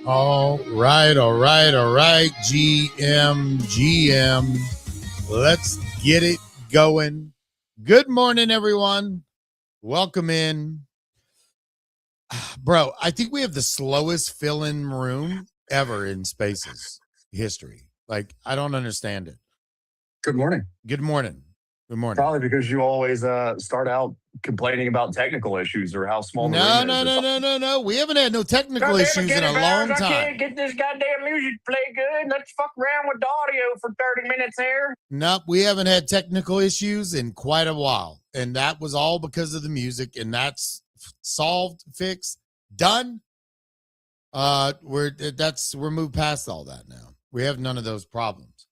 All right. GM. Let's get it going. Good morning, everyone. Welcome in. Bro, I think we have the slowest fill-in room ever in Spaces history. Like, I don't understand it. Good morning. Good morning. Good morning. Probably because you always start out complaining about technical issues or how small the room is. No. We haven't had no technical issues in a long time. I can't get this goddamn music to play good. Let's fuck around with the audio for 30 minutes here. Nope, we haven't had technical issues in quite a while. And that was all because of the music. And that's solved, fixed, done. We're moved past all that now. We have none of those problems.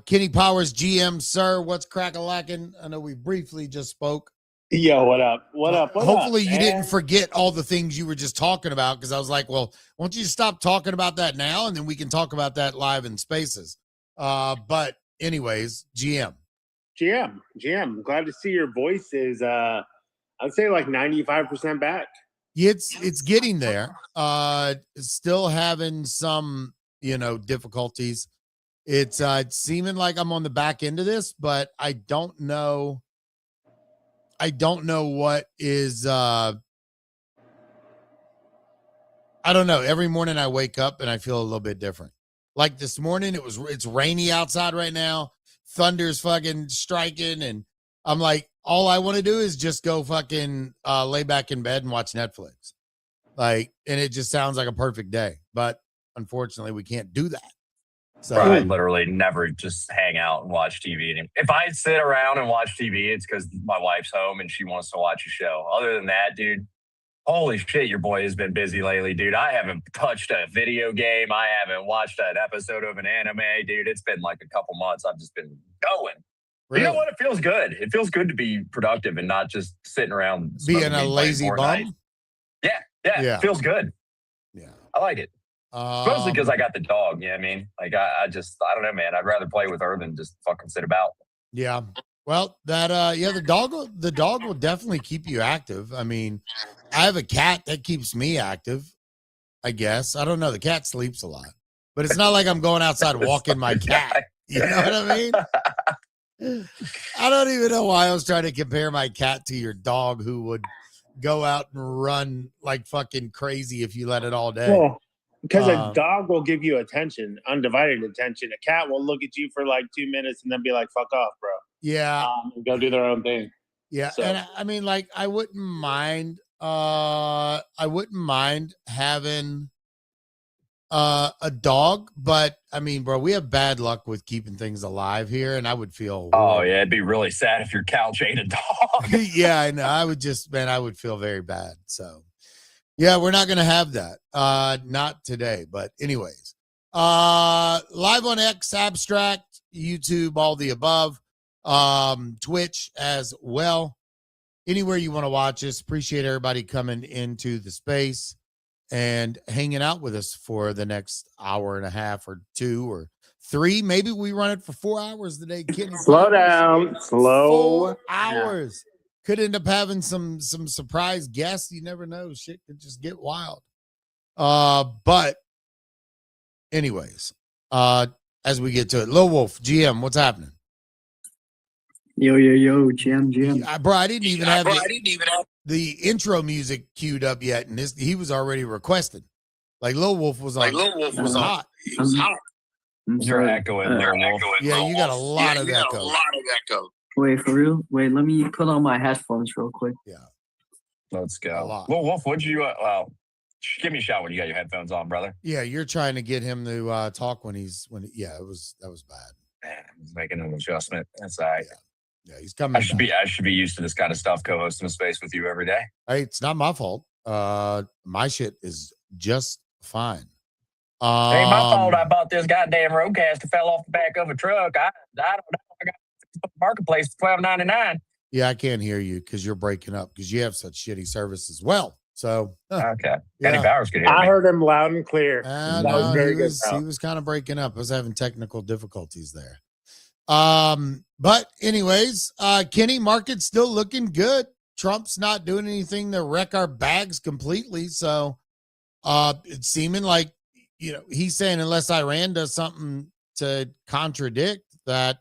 Kenny Powers, GM, sir, what's crack-a-lackin'? I know we briefly just spoke. Yo, what up? What up? Hopefully you didn't forget all the things you were just talking about, because I was like, well, why don't you stop talking about that now, and then we can talk about that live in Spaces. But anyways, GM. Glad to see your voice is, I'd say like 95% back. It's getting there. Still having some, difficulties. It's seeming like I'm on the back end of this, but I don't know what is I don't know. Every morning I wake up and I feel a little bit different. Like this morning, it's rainy outside right now. Thunder's fucking striking, and I'm like, all I want to do is just go fucking lay back in bed and watch Netflix. Like, and it just sounds like a perfect day. But unfortunately, we can't do that. So I literally never just hang out and watch TV. If I sit around and watch TV, it's because my wife's home and she wants to watch a show. Other than that, dude, holy shit, your boy has been busy lately, dude. I haven't touched a video game. I haven't watched an episode of an anime, dude. It's been like a couple months. I've just been going. Really? You know what? It feels good. It feels good to be productive and not just sitting around being a lazy bum. Yeah. It feels good. Yeah. I like it. Mostly because I got the dog. You know what I mean? Like, I don't know, man. I'd rather play with her than just fucking sit about. Yeah. Well, the dog will definitely keep you active. I mean, I have a cat that keeps me active, I guess. I don't know. The cat sleeps a lot, but it's not like I'm going outside walking my cat. You know what I mean? I don't even know why I was trying to compare my cat to your dog, who would go out and run like fucking crazy if you let it all day. Well, because a dog will give you attention, undivided attention. A cat will look at you for like 2 minutes and then be like, fuck off, bro. Yeah. And go do their own thing. Yeah. So. And I mean, like, I wouldn't mind having a dog, but I mean, bro, we have bad luck with keeping things alive here, and I would feel horrible. Yeah, it'd be really sad if your couch ate a dog. Yeah, I know. I would feel very bad. So yeah, we're not gonna have that. Not today, but anyways. Live on X, Abstract, YouTube, all the above. Twitch as well. Anywhere you want to watch us. Appreciate everybody coming into the space and hanging out with us for the next hour and a half or 2 or 3. Maybe we run it for 4 hours today. Slow down. 4 hours. Could end up having some surprise guests. You never know. Shit could just get wild. But anyways, as we get to it, Lil Wolf, GM, what's happening? Yo, GM. Bro, I didn't even have the intro music queued up yet, and he was already requested. Like Lil Wolf was on. Hot. He was hot. You're echoing there, Wolf. Yeah, you got a lot of echo. Wait, for real? Wait, let me put on my headphones real quick. Yeah. Let's go. Well, Wolf, what'd you, give me a shout when you got your headphones on, brother. Yeah, you're trying to get him to talk that was bad. Man, he's making an adjustment. That's all right. Yeah, he's coming. I should be used to this kind of stuff, co-hosting a space with you every day. Hey, it's not my fault. My shit is just fine. Ain't my fault. I bought this goddamn Rodecaster, fell off the back of a truck. I don't know. I got it marketplace $12.99. Yeah, I can't hear you because you're breaking up because you have such shitty service as well. So okay, yeah. Any Powers could hear me. I heard him loud and clear. That was very good. He was kind of breaking up. I was having technical difficulties there. But anyways, Kenny, market's still looking good. Trump's not doing anything to wreck our bags completely. So it's seeming like, he's saying unless Iran does something to contradict that,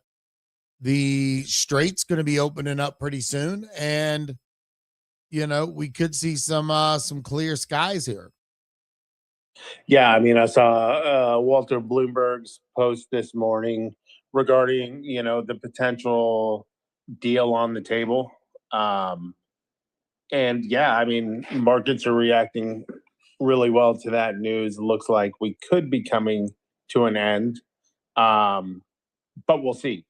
the strait's going to be opening up pretty soon, and we could see some clear skies here. Yeah, I mean, I saw Walter Bloomberg's post this morning regarding the potential deal on the table, and yeah, I mean, markets are reacting really well to that news. It looks like we could be coming to an end, but we'll see.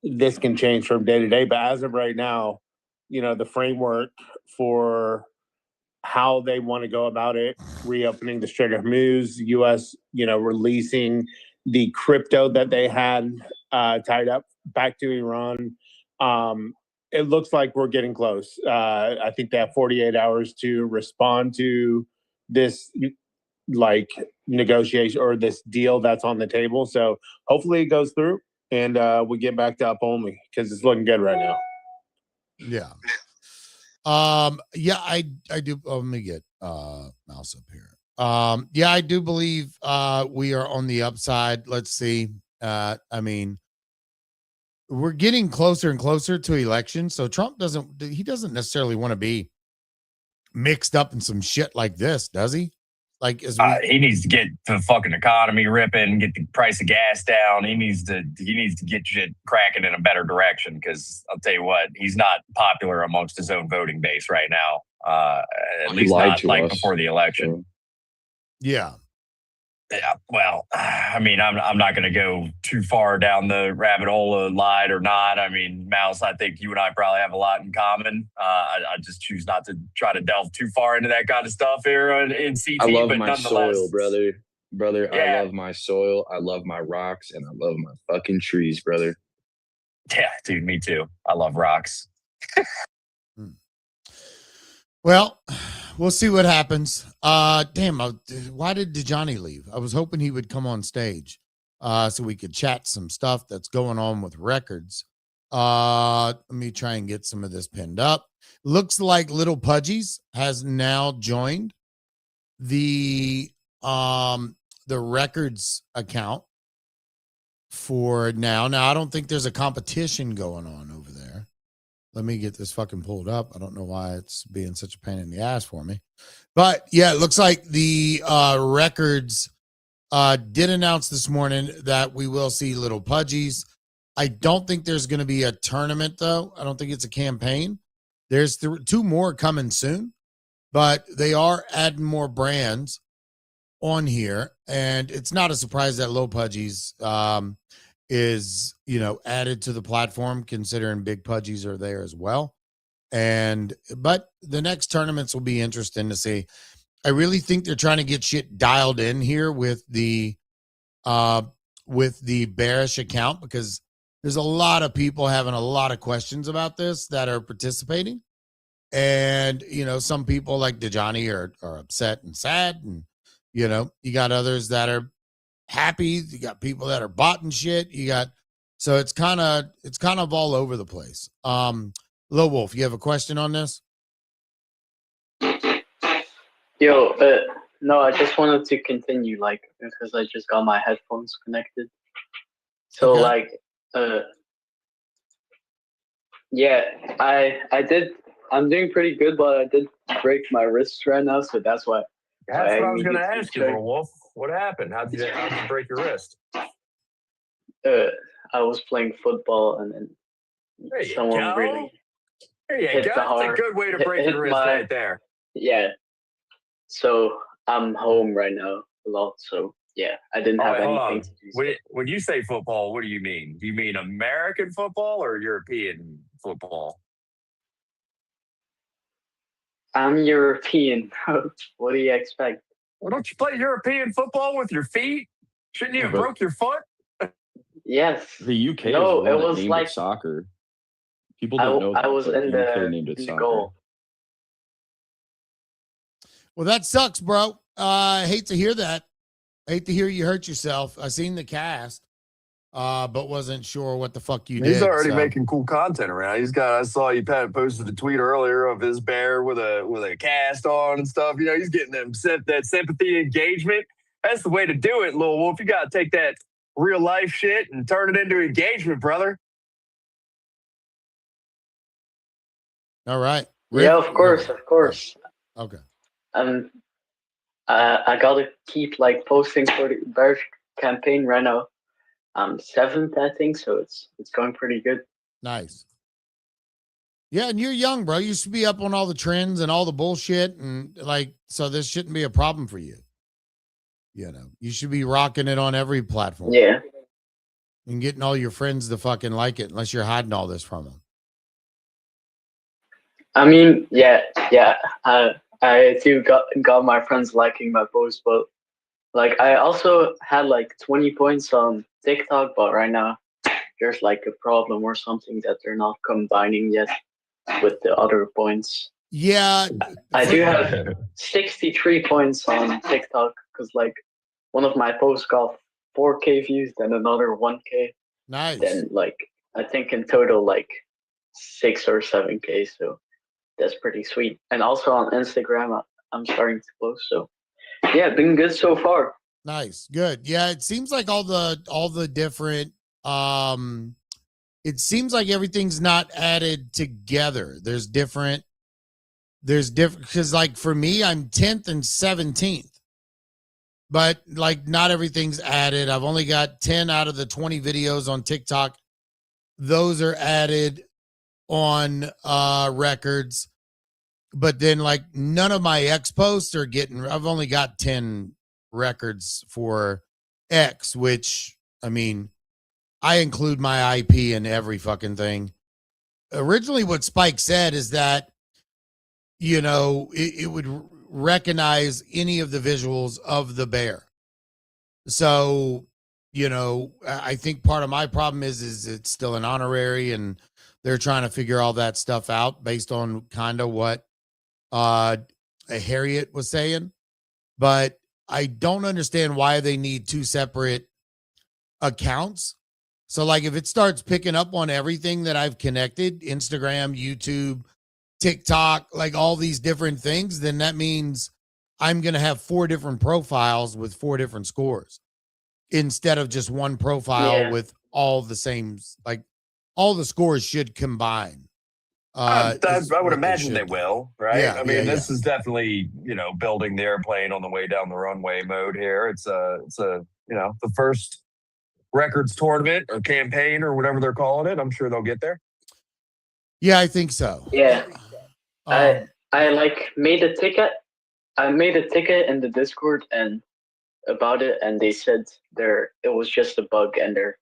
This can change from day to day, but as of right now, the framework for how they want to go about it, reopening the Strait of Hormuz, U.S., releasing the crypto that they had tied up back to Iran. It looks like we're getting close. I think they have 48 hours to respond to this negotiation or this deal that's on the table. So hopefully it goes through and we get back to up only because it's looking good right now. Yeah. Yeah, I do. Let me get mouse up here. Yeah, I do believe we are on the upside. Let's see. I mean, we're getting closer and closer to election. So Trump doesn't necessarily want to be mixed up in some shit like this, does he? Like, he needs to get the fucking economy ripping, get the price of gas down. He needs to get shit cracking in a better direction. Because I'll tell you what, he's not popular amongst his own voting base right now. At least not like before the election. Yeah. Yeah, well, I mean, I'm not going to go too far down the rabbit hole of lied or not. I mean, Mouse, I think you and I probably have a lot in common. I just choose not to try to delve too far into that kind of stuff here in CT. I love but my soil, brother. Yeah. I love my soil. I love my rocks, and I love my fucking trees, brother. Yeah, dude, me too. I love rocks. Well, we'll see what happens. Damn, why did DeJohnny leave? I was hoping he would come on stage so we could chat some stuff that's going on with records. Let me try and get some of this pinned up. Looks like Little Pudgies has now joined the records account for now. Now, I don't think there's a competition going on over there. Let me get this fucking pulled up. I don't know why it's being such a pain in the ass for me. But yeah, it looks like the records did announce this morning that we will see Little Pudgies. I don't think there's going to be a tournament, though. I don't think it's a campaign. There's two more coming soon, but they are adding more brands on here. And it's not a surprise that Little Pudgies is, added to the platform, considering Big Pudgies are there as well. But the next tournaments will be interesting to see. I really think they're trying to get shit dialed in here with the bearish account, because there's a lot of people having a lot of questions about this that are participating. And, some people like DeJohnny are upset and sad. And, you got others that are happy. You got people that are bought and shit. So it's kind of all over the place. Low Wolf, you have a question on this? Yo, no, I just wanted to continue, because I just got my headphones connected. So, okay. Yeah, I'm doing pretty good, but I did break my wrist right now, so that's why. That's what I was going to ask you, Little Wolf. What happened? How'd you break your wrist? I was playing football, and then someone really hit the heart. That's a good way to break your wrist right there. Yeah. So I'm home right now a lot. So yeah, I didn't have anything to do. When you say football, what do you mean? Do you mean American football or European football? I'm European. What do you expect? Well, don't you play European football with your feet? Shouldn't you have broke your foot? Yes. The UK it was named like soccer. People don't know that. I was in the goal. Well, that sucks, bro. I hate to hear that. I hate to hear you hurt yourself. I seen the cast, but wasn't sure what the fuck you did. He's already making cool content around. I saw you posted a tweet earlier of his bear with a cast on and stuff. He's getting that sympathy engagement. That's the way to do it, Lil Wolf. You got to take that real life shit and turn it into engagement, brother. All right. Yeah, of course. Okay. I gotta keep posting for the bear campaign right now. I'm 7th, I think, so it's going pretty good. Nice. Yeah, and you're young, bro. You should be up on all the trends and all the bullshit, and so this shouldn't be a problem for you. You should be rocking it on every platform. Yeah. And getting all your friends to fucking like it, unless you're hiding all this from them. I mean, yeah. I too got my friends liking my post, but like I also had like 20 points on TikTok, but right now there's like a problem or something that they're not combining yet with the other points. Yeah, I do have 63 points on TikTok because like one of my posts got 4K views, then another 1K, nice. then like I think in total like 6 or 7K. So that's pretty sweet. And also on Instagram, I'm starting to post. So yeah, been good so far. Nice, good. Yeah, it seems like all the different. It seems like everything's not added together. There's different because like for me, I'm 10th and 17th, but like not everything's added. I've only got 10 out of the 20 videos on TikTok. Those are added on records, but then like none of my X posts are getting. I've only got 10 records for X, which I mean, I include my IP in every fucking thing. Originally, what Spike said is that, you know, it would recognize any of the visuals of the bear. So, you know, I think part of my problem is it's still an honorary and they're trying to figure all that stuff out based on kind of what Harriet was saying. But I don't understand why they need two separate accounts. So like if it starts picking up on everything that I've connected, Instagram, YouTube, TikTok, like all these different things, then that means I'm going to have 4 different profiles with 4 different scores instead of just one profile with all the same, like all the scores should combine. I would imagine they will, right? Yeah, I mean, this is definitely, you know, building the airplane on the way down the runway mode here. It's a, you know, the first records tournament or campaign or whatever they're calling it. I'm sure they'll get there. Yeah, I think so. Yeah. I like made a ticket. I made a ticket in the Discord and about it, and they said it was just a bug and they're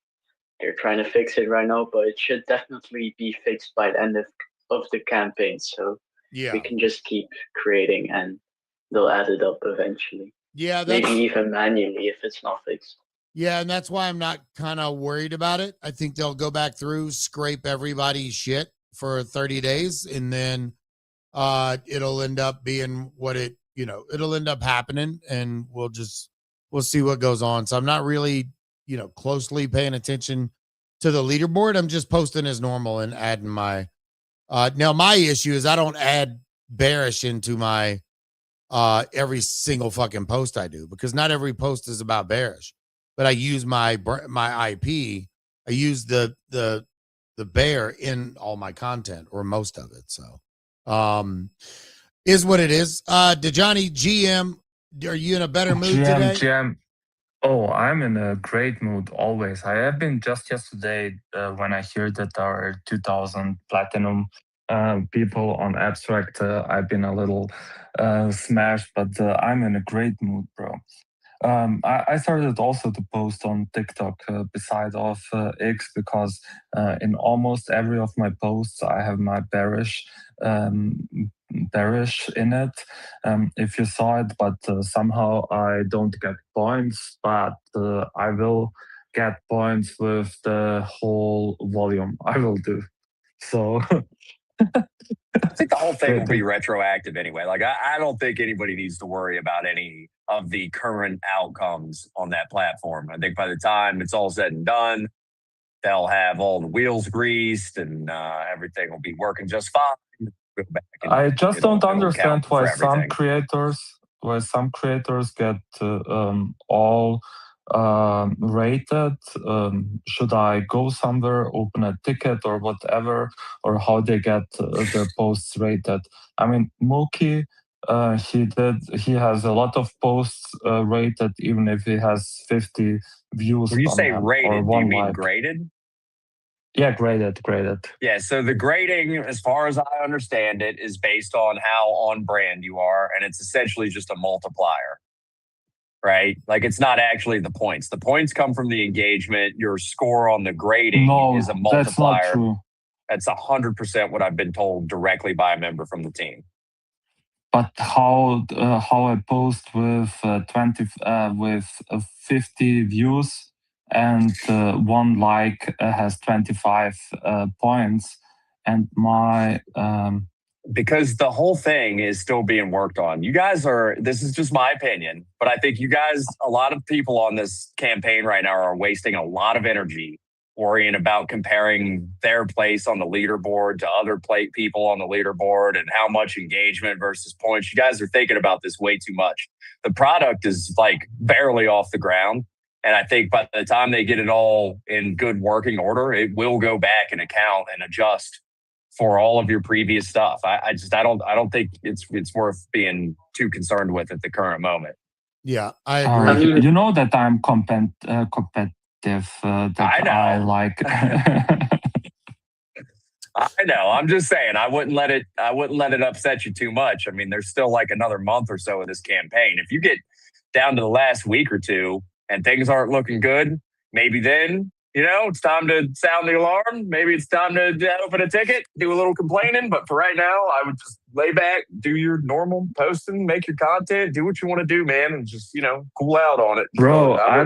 trying to fix it right now, but it should definitely be fixed by the end of the campaign. So we can just keep creating and they'll add it up eventually. Yeah, maybe even manually if it's not fixed. Yeah, and that's why I'm not kind of worried about it. I think they'll go back through, scrape everybody's shit for 30 days, and then it'll end up being what it, you know, it'll end up happening, and we'll see what goes on. So I'm not really, you know, closely paying attention to the leaderboard. I'm just posting as normal and adding my now my issue is I don't add bearish into my every single fucking post I do, because not every post is about bearish. But I use my IP. I use the bear in all my content or most of it. So is what it is. Dejani, GM, are you in a better mood today? GM. Oh, I'm in a great mood always. I have been just yesterday when I heard that there are 2,000 platinum people on Abstract. I've been a little smashed, but I'm in a great mood, bro. I started also to post on TikTok beside of X, because in almost every of my posts I have my bearish in it, if you saw it, but somehow I don't get points, but I will get points with the whole volume. I will do so. I think the whole thing will be retroactive anyway. Like, I don't think anybody needs to worry about any of the current outcomes on that platform. I think by the time it's all said and done, they'll have all the wheels greased and everything will be working just fine. I just don't understand why some creators get all rated. Should I go somewhere, open a ticket or whatever, or how they get their posts rated? I mean, Mookie, he has a lot of posts rated, even if he has 50 views. When you say rated, do you mean graded? Yeah, graded. Yeah, so the grading, as far as I understand it, is based on how on brand you are, and it's essentially just a multiplier, right? Like, it's not actually the points. The points come from the engagement. Your score on the grading is a multiplier. That's not true. That's 100% what I've been told directly by a member from the team. but how I post with 50 views and one like has 25 points, and my because the whole thing is still being worked on. You guys are, this is just my opinion, but I think you guys, a lot of people on this campaign right now are wasting a lot of energy worrying about comparing their place on the leaderboard to other people on the leaderboard and how much engagement versus points. You guys are thinking about this way too much. The product is like barely off the ground. And I think by the time they get it all in good working order, it will go back and account and adjust for all of your previous stuff. I don't think it's worth being too concerned with at the current moment. Yeah, I agree. You know that I'm competitive. That I know. I like. I know. I'm just saying. I wouldn't let it upset you too much. I mean, there's still like another month or so of this campaign. If you get down to the last week or two and things aren't looking good, maybe then, it's time to sound the alarm. Maybe it's time to open a ticket, do a little complaining. But for right now, I would just lay back, do your normal posting, make your content, do what you want to do, man, and just, cool out on it. Bro, I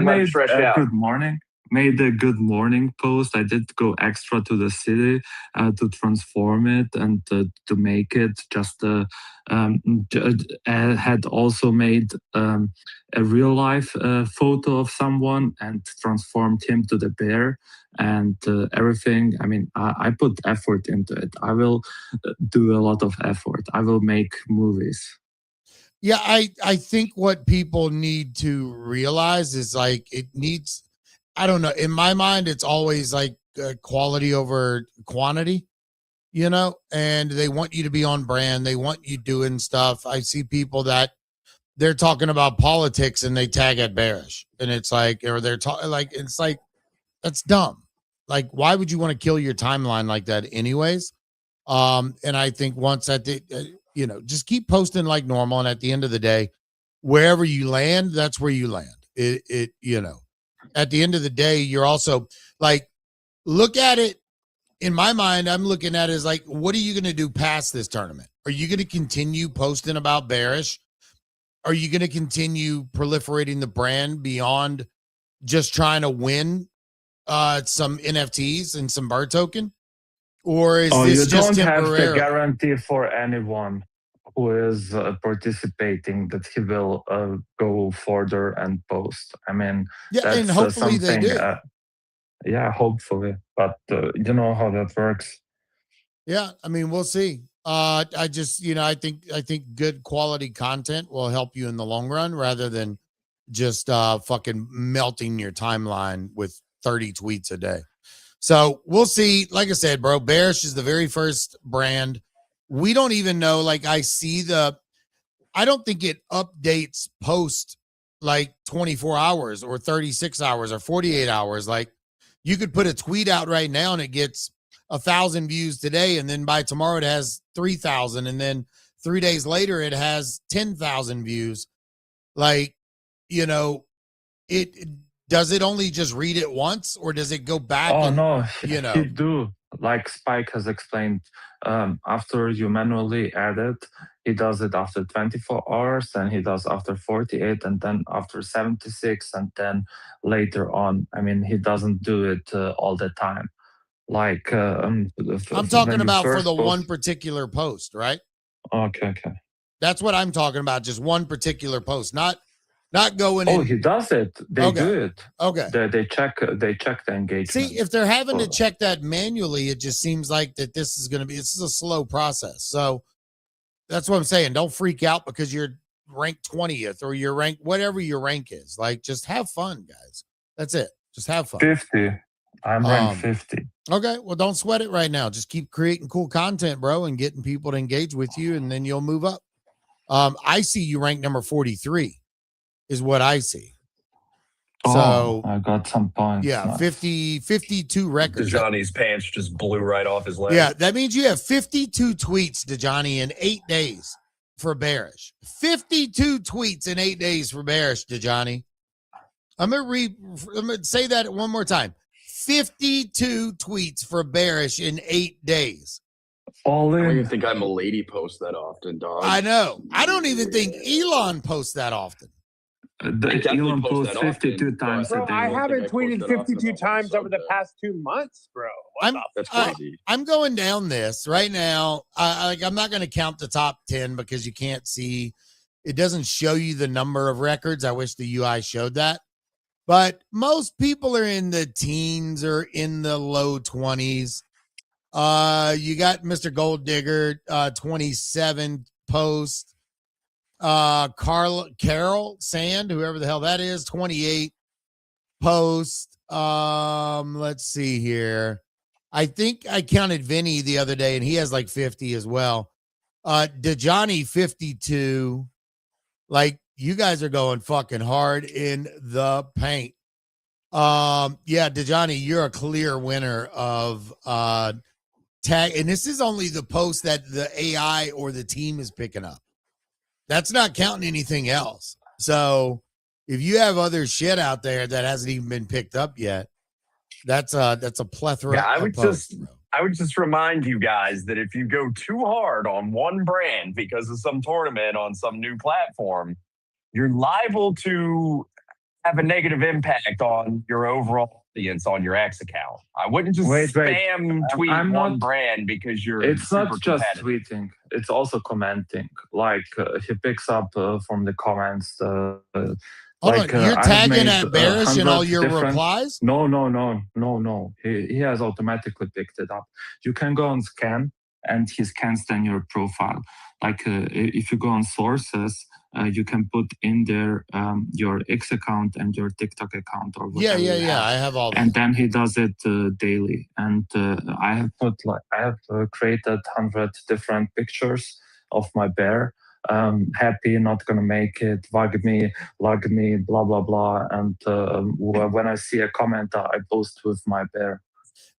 made a good morning post. I did go extra to the city to transform it and to make it just had also made a real life photo of someone and transformed him to the bear and everything. I mean, I put effort into it. I will do a lot of effort. I will make movies. Yeah, I think what people need to realize is like it needs, I don't know, in my mind, it's always like quality over quantity, and they want you to be on brand. They want you doing stuff. I see people that they're talking about politics and they tag at bearish, and it's like, or they're talking like, it's like, that's dumb. Like, why would you want to kill your timeline like that anyways? And I think once at the, just keep posting like normal. And at the end of the day, wherever you land, that's where you land. At the end of the day, you're also like, look at it. In my mind, I'm looking at it as like, what are you going to do past this tournament? Are you going to continue posting about bearish? Are you going to continue proliferating the brand beyond just trying to win some NFTs and some bird token? Or is this just temporary? You don't have the guarantee for anyone who is participating that he will go further and post. I mean, yeah, and hopefully they do. Yeah, hopefully, but you know how that works. Yeah, I mean, we'll see. I just, I think good quality content will help you in the long run rather than just fucking melting your timeline with 30 tweets a day. So we'll see. Like I said, bro, Bearish is the very first brand. We don't even know. Like, I don't think it updates post like 24 hours or 36 hours or 48 hours. Like, you could put a tweet out right now and it gets 1,000 views today. And then by tomorrow it has 3,000. And then 3 days later it has 10,000 views. Like, does it only just read it once or does it go back? Oh, no, he do. Like Spike has explained, after you manually add it, he does it after 24 hours, then he does after 48, and then after 76, and then later on. I mean, he doesn't do it all the time. Like, I'm talking about for the one particular post, right? Okay. That's what I'm talking about. Just one particular post, not going in. Oh, he does it. They do it. Okay. They check the engagement. See, if they're having to check that manually, it just seems like that this is a slow process. So that's what I'm saying. Don't freak out because you're ranked 20th or you're ranked whatever your rank is. Like, just have fun, guys. That's it. Just have fun. 50. I'm ranked 50. Okay. Well, don't sweat it right now. Just keep creating cool content, bro, and getting people to engage with you, and then you'll move up. I see you ranked number 43 is what I see. So I got some points. Yeah, 52 records. DeJohnny's pants just blew right off his leg. Yeah, that means you have 52 tweets, DeJohnny, in 8 days for Bearish. 52 tweets in 8 days for Bearish, DeJohnny. I'm gonna say that one more time. 52 tweets for Bearish in 8 days. All I don't in. even think I'm a lady post that often, dog. I know. I don't even think Elon posts that often. Elon posts 52 times Bro, a day. I haven't tweeted 52 about times over the subject. past 2 months, bro. That's crazy. I'm going down this right now. I'm not going to count the top 10 because you can't see. It doesn't show you the number of records. I wish the UI showed that. But most people are in the teens or in the low 20s. You got Mr. Gold Digger, 27 post. Carol Sand, whoever the hell that is, 28 post. Let's see here. I think I counted Vinny the other day, and he has like 50 as well. DeJohnny 52. Like, you guys are going fucking hard in the paint. Yeah, DeJohnny, you're a clear winner of tag, and this is only the post that the AI or the team is picking up. That's not counting anything else. So if you have other shit out there that hasn't even been picked up yet, that's a plethora. Yeah, I would just remind you guys that if you go too hard on one brand because of some tournament on some new platform, you're liable to have a negative impact on your overall audience on your X account. I wouldn't just spam tweet one brand because you're. It's not just tweeting; it's also commenting. Like he picks up from the comments. Like you're tagging at Bearish in all your replies. No. He has automatically picked it up. You can go on scan, and he scans then your profile. Like if you go on sources. You can put in there your X account and your TikTok account or whatever. Yeah. I have all that. And then he does it daily. And I have created 100 different pictures of my bear. Happy, not gonna make it, lug me, blah blah blah. And when I see a comment, I post with my bear.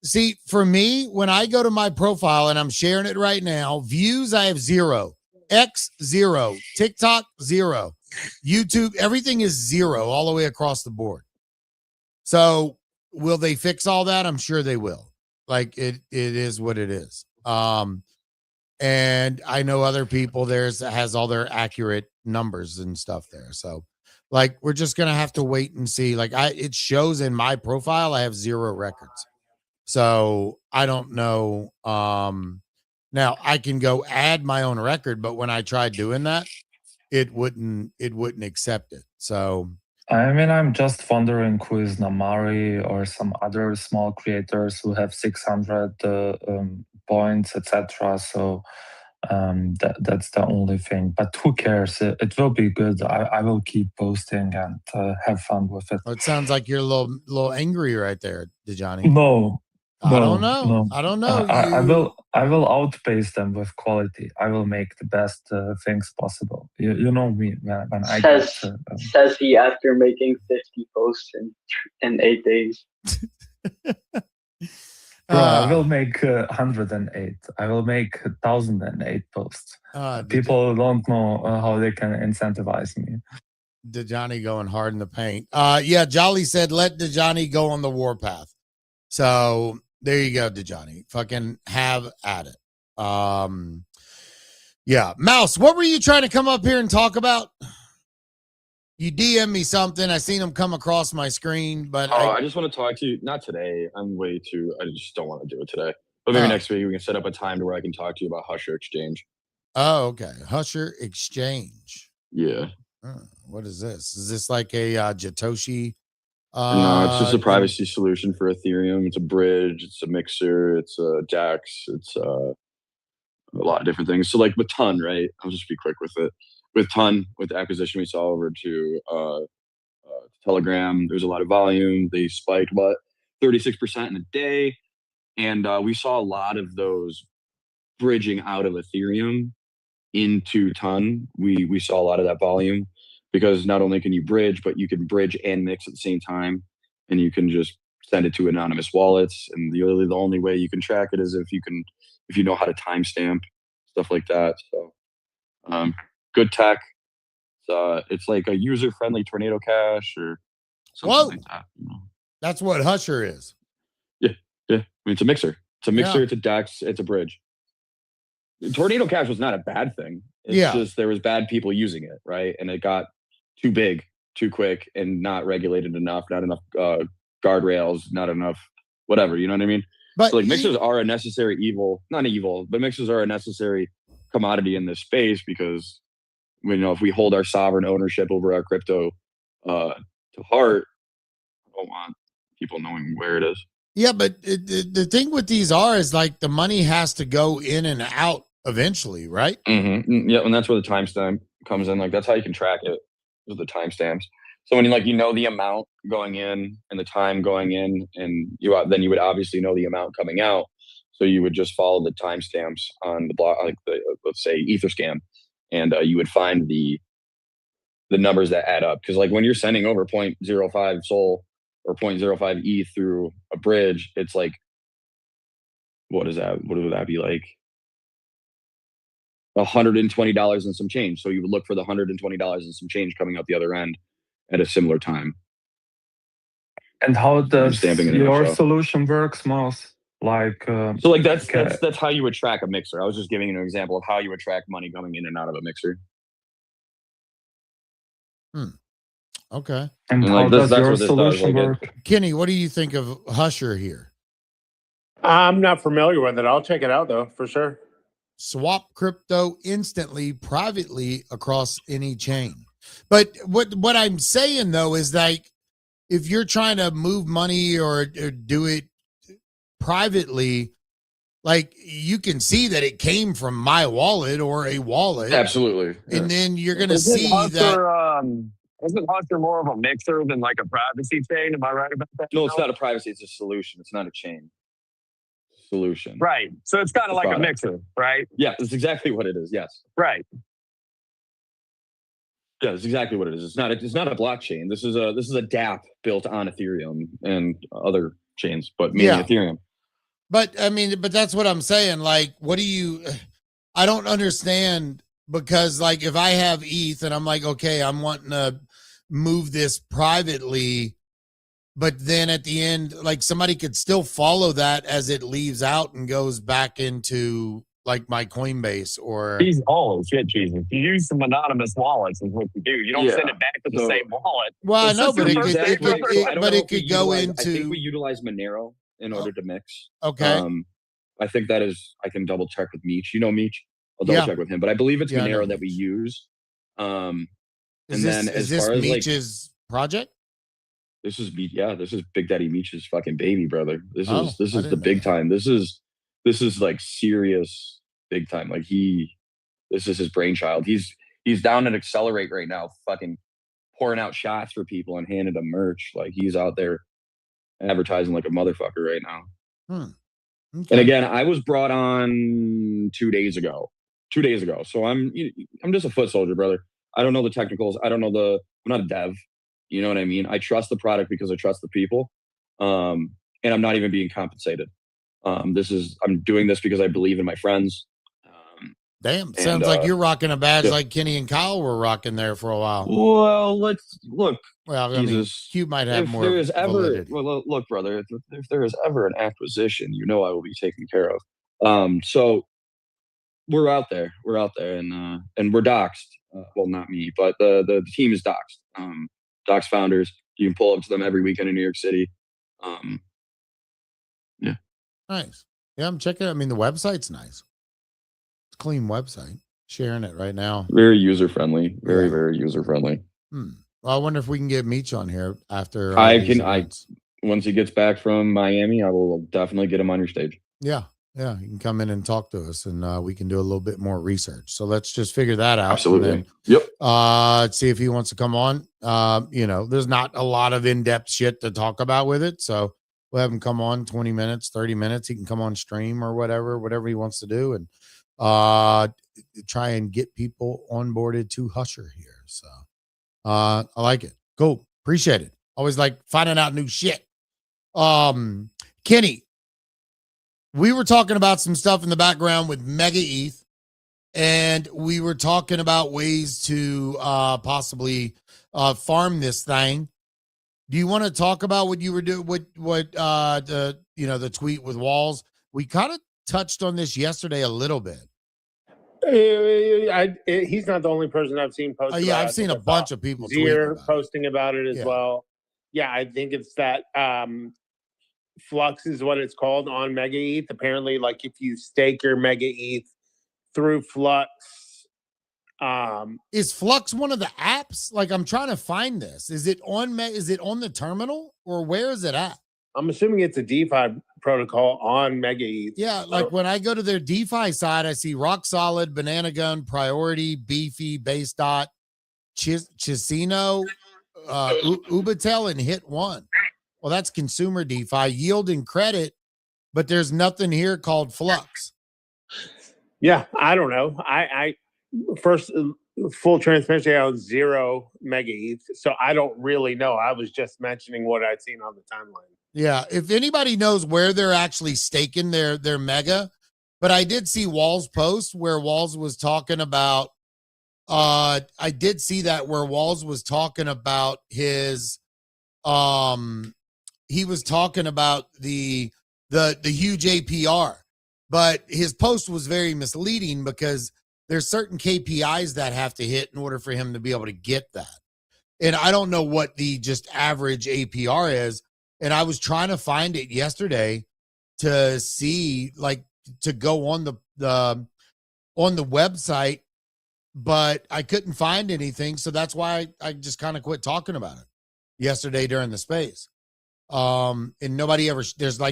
See, for me, when I go to my profile and I'm sharing it right now, views I have 0. X 0, TikTok 0, YouTube, everything is 0 all the way across the board. So will they fix all that? I'm sure they will. Like it is what it is. And I know other people has all their accurate numbers and stuff there. So like we're just gonna have to wait and see. Like it shows in my profile I have 0 records. So I don't know. Now I can go add my own record, but when I tried doing that, it wouldn't accept it. So I mean, I'm just wondering who is Namari or some other small creators who have 600 points, etc. So that's the only thing. But who cares? It will be good. I will keep posting and have fun with it. It sounds like you're a little angry right there, DeJohnny. No. I don't know. I will outpace them with quality. I will make the best things possible. You know me when says he after making 50 posts in 8 days. I will make 108. I will make 1,008 posts. People don't know how they can incentivize me. DeJohnny going hard in the paint. Yeah, Jolly said let DeJohnny go on the warpath. So there you go, DeJohnny. Fucking have at it. Yeah. Mouse, what were you trying to come up here and talk about? You DM me something. I seen them come across my screen, but I just want to talk to you. Not today. I just don't want to do it today. But maybe next week we can set up a time to where I can talk to you about Husher Exchange. Oh, okay. Husher Exchange. Yeah. What is this? Is this like a Jatoshi? No, it's just a privacy solution for Ethereum. It's a bridge, it's a mixer, it's a DAX, it's a lot of different things. So like with Ton, right? I'll just be quick with it. With Ton, with the acquisition we saw over to Telegram, there's a lot of volume. They spiked 36% in a day. And we saw a lot of those bridging out of Ethereum into Ton. We saw a lot of that volume. Because not only can you bridge, but you can bridge and mix at the same time, and you can just send it to anonymous wallets. And the only way you can track it is if you know how to timestamp stuff like that. So, good tech. It's like a user-friendly Tornado Cash or something like that. You know? That's what Husher is. Yeah. I mean, it's a mixer. It's a mixer. Yeah. It's a DAX. It's a bridge. Tornado Cash was not a bad thing. It's just there was bad people using it, right? And it got too big, too quick, and not regulated enough, not enough guardrails, not enough whatever, you know what I mean? But so like mixers are a necessary but mixers are a necessary commodity in this space because if we hold our sovereign ownership over our crypto to heart, I don't want people knowing where it is. Yeah, but the thing with these is like the money has to go in and out eventually, right? Mm-hmm. Yeah, and that's where the timestamp comes in. Like that's how you can track it with the timestamps. So when you know the amount going in and the time going in, and then you would obviously know the amount coming out. So you would just follow the timestamps on the block, like let's say Etherscan, and you would find the numbers that add up. Because like when you're sending over 0.05 Sol or 0.05 ETH through a bridge, it's like, what is that? What would that be like? $120 and some change. So you would look for the $120 and some change coming out the other end at a similar time. And how does your solution works, Mouse? Like so like that's how you would track a mixer. I was just giving you an example of how you would track money coming in and out of a mixer. Okay. And how does your solution work? Kenny, what do you think of Husher here? I'm not familiar with it. I'll check it out though, for sure. Swap crypto instantly, privately across any chain. But what I'm saying though is like, if you're trying to move money or do it privately, like you can see that it came from my wallet or a wallet. Absolutely. And then you're going to see that. Isn't Husher more of a mixer than like a privacy chain? Am I right about that? No, it's not a privacy. It's a solution. It's not a chain. Solution. Right. So it's kind of like a mixer, right? Yeah, that's exactly what it is. Yes. Right. Yeah, that's exactly what it is. It's not a blockchain. This is a dApp built on Ethereum and other chains, but mainly Ethereum. But I mean, but that's what I'm saying. Like, I don't understand, because like if I have ETH and I'm like, okay, I'm wanting to move this privately, but then at the end, like somebody could still follow that as it leaves out and goes back into like my Coinbase or. Holy shit, Jesus. You use some anonymous wallets is what you do. You don't send it back to the same wallet. Well, I know, but it could go into. I think we utilize Monero in order to mix. Okay. I think that is, I can double check with Meech. You know Meech? I'll double check with him, but I believe it's Monero that we use. Is this Meech's project? This is Big Daddy Meech's fucking baby, brother. This is the big time. This is like serious big time. Like this is his brainchild. He's down at Accelerate right now, fucking pouring out shots for people and handing them merch. Like he's out there advertising like a motherfucker right now. Okay. And again, I was brought on 2 days ago. So I'm just a foot soldier, brother. I don't know the technicals. I'm not a dev. You know what I mean? I trust the product because I trust the people. And I'm not even being compensated. I'm doing this because I believe in my friends. Damn, sounds like you're rocking a badge like Kenny and Kyle were rocking there for a while. Well, let's look. Well, I mean, Q might have more validity. Look, brother, if there is ever an acquisition, I will be taken care of. So we're out there, and we're doxxed. Well, not me, but the team is doxxed. Doxxed founders. You can pull up to them every weekend in New York City. Yeah. Nice. Yeah, I'm checking. I mean, the website's nice. It's a clean website. Sharing it right now. Very user friendly. Very user friendly. Well, I wonder if we can get Meech on here after. Once he gets back from Miami, I will definitely get him on your stage. Yeah. Yeah, you can come in and talk to us, and we can do a little bit more research. So let's just figure that out. Absolutely. Then, see if he wants to come on. There's not a lot of in-depth shit to talk about with it, so we'll have him come on 20 minutes, 30 minutes. He can come on stream or whatever he wants to do, and try and get people onboarded to Husher here. So I like it. Cool. Appreciate it. Always like finding out new shit. Kenny, we were talking about some stuff in the background with Mega ETH, and we were talking about ways to possibly farm this thing. Do you want to talk about what you were doing? What the tweet with Walls? We kind of touched on this yesterday a little bit. He's not the only person I've seen post. Yeah, about I've it. seen a bunch of people Zier tweeting posting about it as Yeah. well. Yeah, I think it's that Flux is what it's called on Mega ETH. Apparently, like if you stake your Mega ETH through Flux. Is Flux one of the apps? Like I'm trying to find this. Is it on the terminal or where is it at? I'm assuming it's a DeFi protocol on Mega ETH. Yeah, like when I go to their DeFi side, I see Rock Solid, Banana Gun, Priority, Beefy, Base Dot, Chisino, Ubatel, and Hit One. Well, that's consumer DeFi, yield and credit, but there's nothing here called Flux. Yeah, I don't know. I first full transparency, I own 0 Mega ETH, so I don't really know. I was just mentioning what I'd seen on the timeline. Yeah, if anybody knows where they're actually staking their Mega, but I did see Wall's post where Walls was talking about. I did see that where Walls was talking about his. He was talking about the huge APR, but his post was very misleading because there's certain KPIs that have to hit in order for him to be able to get that. And I don't know what the just average APR is. And I was trying to find it yesterday to see, like, to go on the website, but I couldn't find anything. So that's why I just kind of quit talking about it yesterday during the space. And nobody ever, there's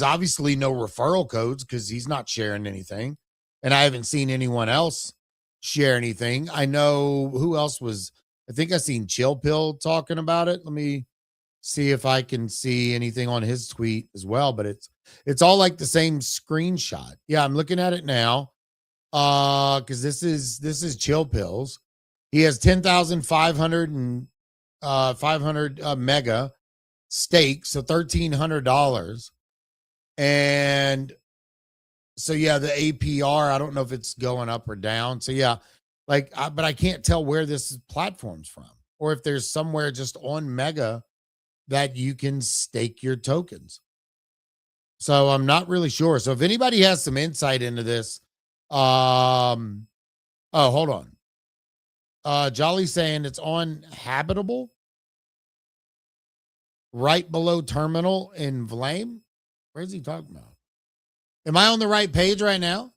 obviously no referral codes because he's not sharing anything. And I haven't seen anyone else share anything. I know who else was, I think I seen Chill Pill talking about it. Let me see if I can see anything on his tweet as well, but it's all like the same screenshot. Yeah, I'm looking at it now. Because this is Chill Pills. He has 10,500 and 500 mega stake, so $1,300. And so yeah, the APR, I don't know if it's going up or down. So yeah, but I can't tell where this platform's from, or if there's somewhere just on Mega that you can stake your tokens. So I'm not really sure. So if anybody has some insight into this, oh, hold on. Jolly saying it's on Habitable, right below terminal in Vlame. Where's he talking about? Am I on the right page right now?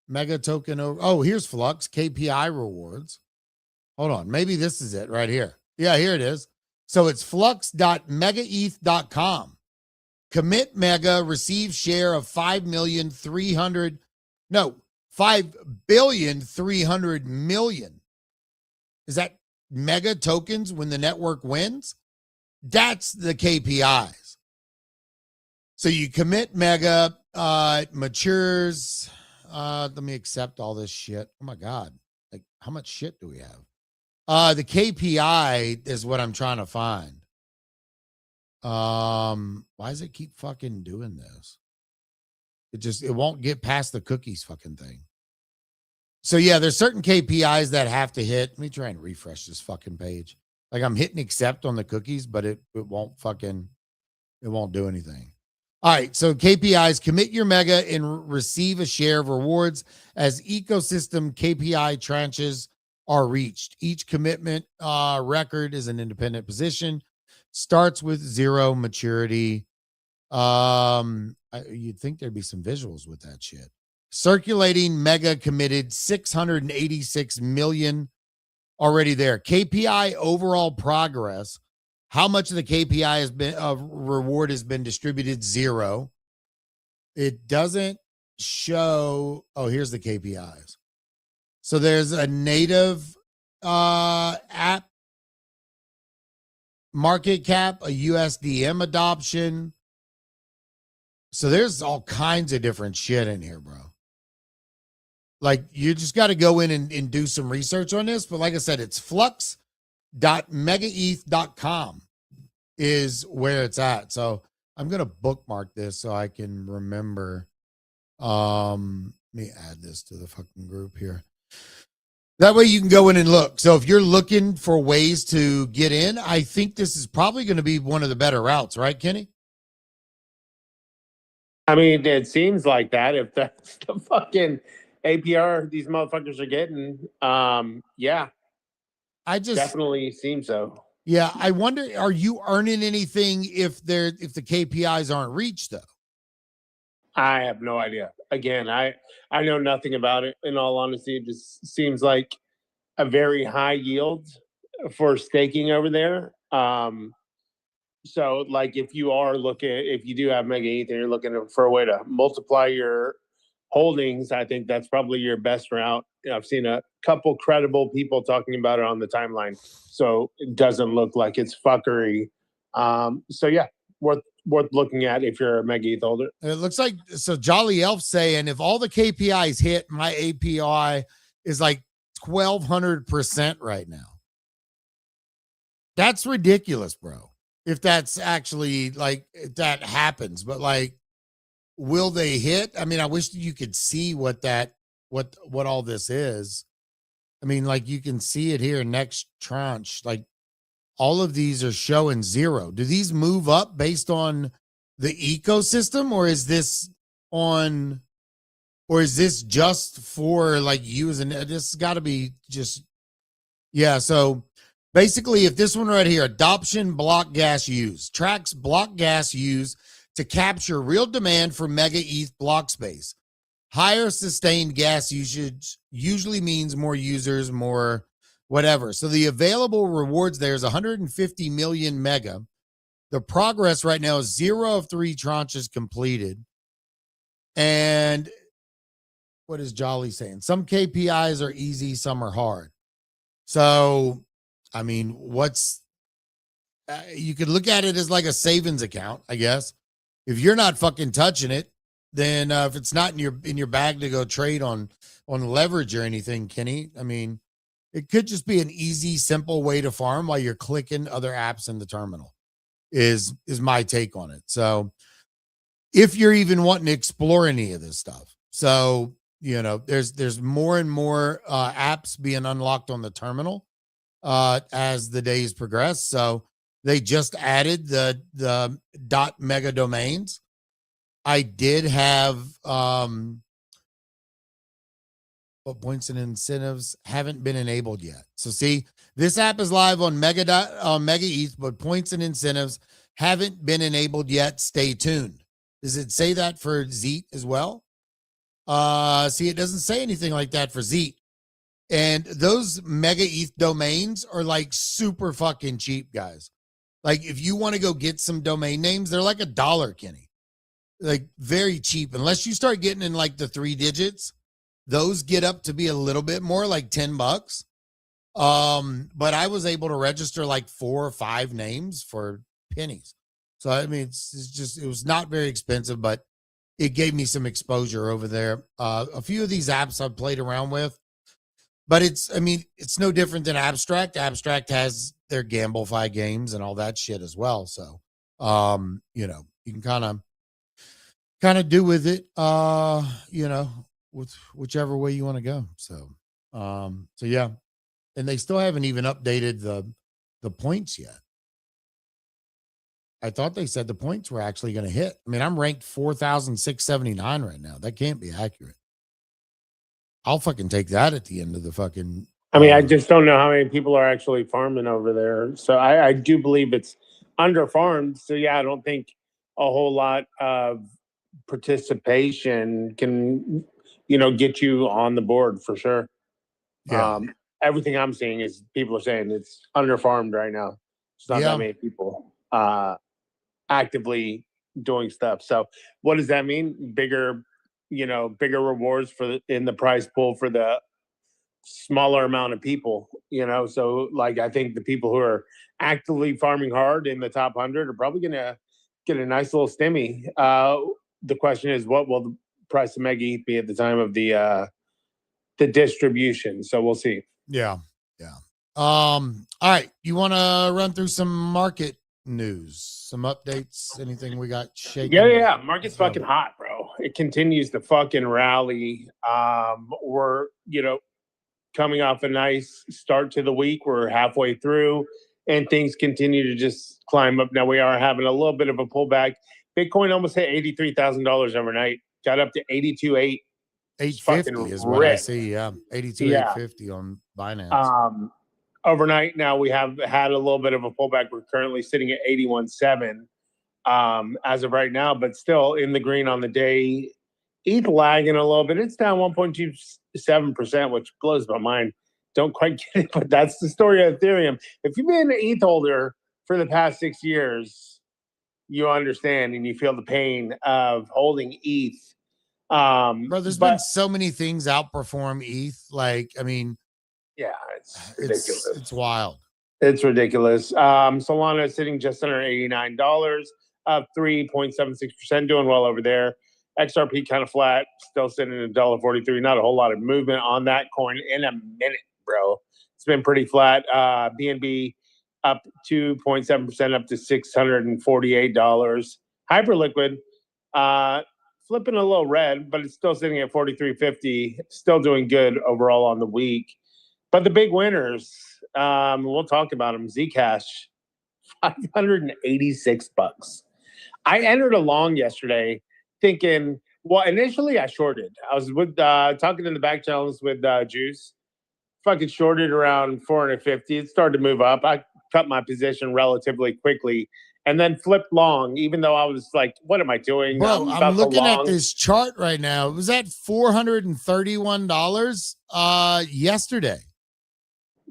Mega token over. Oh, here's Flux KPI rewards. Hold on. Maybe this is it right here. Yeah, here it is. So it's flux.megaeth.com. Commit Mega, receive share of 5,300,000,000. Is that Mega tokens when the network wins? That's the KPIs. So you commit Mega, it matures. Let me accept all this shit. Oh my God. Like, how much shit do we have? The KPI is what I'm trying to find. Why does it keep fucking doing this? It won't get past the cookies fucking thing. So yeah, there's certain KPIs that have to hit. Let me try and refresh this fucking page. Like I'm hitting accept on the cookies, but it won't do anything. All right. So KPIs, commit your Mega and receive a share of rewards as ecosystem KPI tranches are reached. Each commitment record is an independent position. Starts with 0 maturity. You'd think there'd be some visuals with that shit. Circulating Mega committed 686 million already there. KPI overall progress. How much of the KPI has been reward has been distributed? 0. It doesn't show. Oh, here's the KPIs. So there's a native app market cap, a USDM adoption. So there's all kinds of different shit in here, bro. Like you just got to go in and do some research on this. But like I said, it's flux.megaeth.com is where it's at. So I'm going to bookmark this so I can remember. Let me add this to the fucking group here. That way you can go in and look. So if you're looking for ways to get in, I think this is probably going to be one of the better routes, right, Kenny? I mean, it seems like that. If that's the fucking APR these motherfuckers are getting, yeah, I just definitely seems so. Yeah, I wonder, are you earning anything if the KPIs aren't reached though? I have no idea. Again, I know nothing about it. In all honesty, it just seems like a very high yield for staking over there. So like if you do have Mega ETH and you're looking for a way to multiply your holdings, I think that's probably your best route. I've seen a couple credible people talking about it on the timeline, so it doesn't look like it's fuckery. So yeah, worth looking at if you're a Mega ETH holder. It looks like, so Jolly Elf saying if all the KPIs hit, my API is like 1,200% right now. That's ridiculous, bro. If that's actually like, if that happens, but like, will they hit? I mean, I wish you could see what all this is. I mean, like you can see it here, next tranche, like all of these are showing 0. Do these move up based on the ecosystem, or is this just for like using it? This has got to be just, yeah. So basically, if this one right here, adoption block gas use, tracks block gas use to capture real demand for Mega ETH block space. Higher sustained gas usage usually means more users, more whatever. So the available rewards there is 150 million mega. The progress right now is 0 of 3 tranches completed. And what is Jolly saying? Some KPIs are easy, some are hard. So, I mean, you could look at it as like a savings account, I guess. If you're not fucking touching it, then if it's not in your bag to go trade on leverage or anything, Kenny, I mean, it could just be an easy, simple way to farm while you're clicking other apps in the terminal. Is my take on it. So, if you're even wanting to explore any of this stuff, so there's more and more apps being unlocked on the terminal as the days progress. So they just added the .mega domains. I did have but points and incentives haven't been enabled yet. So see, this app is live on Mega ETH, but points and incentives haven't been enabled yet. Stay tuned. Does it say that for Zeet as well? See, it doesn't say anything like that for Zeet. And those Mega ETH domains are like super fucking cheap, guys. Like if you want to go get some domain names, they're like $1, Kenny. Like very cheap. Unless you start getting in like the 3 digits, those get up to be a little bit more, like $10. But I was able to register like 4 or 5 names for pennies. So I mean, it was not very expensive, but it gave me some exposure over there. A few of these apps I've played around with, but it's no different than Abstract. Abstract has their GambleFi games and all that shit as well. So, you can kind of do with it, with whichever way you want to go. So yeah. And they still haven't even updated the points yet. I thought they said the points were actually going to hit. I mean, I'm ranked 4,679 right now. That can't be accurate. I'll fucking take that at the end of the fucking. I mean, I just don't know how many people are actually farming over there. So I do believe it's under farmed. So yeah, I don't think a whole lot of participation can, get you on the board for sure. Yeah. Everything I'm seeing is people are saying it's under farmed right now. It's not that many people actively doing stuff. So what does that mean? Bigger rewards in the prize pool for the smaller amount of people, so like I think the people who are actively farming hard in the top 100 are probably gonna get a nice little stimmy. The question is, what will the price of Mega ETH be at the time of the distribution? So we'll see. Yeah. All right, you want to run through some market news, some updates, anything we got shaking? Yeah, market's fucking hot, bro. It continues to fucking rally. We're coming off a nice start to the week. We're halfway through and things continue to just climb up. Now we are having a little bit of a pullback. Bitcoin almost hit $83,000 overnight, got up to 82.8. 850 is what I see. Yeah, 82,850 on Binance. Overnight now we have had a little bit of a pullback. We're currently sitting at 81.7 as of right now, but still in the green on the day. ETH lagging a little bit. It's down 1.27%, which blows my mind. Don't quite get it, but that's the story of Ethereum. If you've been an ETH holder for the past 6 years, you understand and you feel the pain of holding ETH. Bro, there's been so many things outperform ETH. Like, I mean, yeah, it's ridiculous. It's wild. It's ridiculous. Solana is sitting just under $89, up 3.76%, doing well over there. XRP kind of flat, still sitting at $1.43. Not a whole lot of movement on that coin in a minute, bro. It's been pretty flat. BNB up 2.7%, up to $648. Hyperliquid flipping a little red, but it's still sitting at $43.50. Still doing good overall on the week. But the big winners, we'll talk about them. Zcash, $586. I entered a long yesterday thinking, well, initially I shorted. I was with talking in the back channels with Juice. Fucking shorted around 450. It started to move up. I cut my position relatively quickly and then flipped long, even though I was like, what am I doing? Bro, I'm looking at this chart right now. It was at $431 yesterday.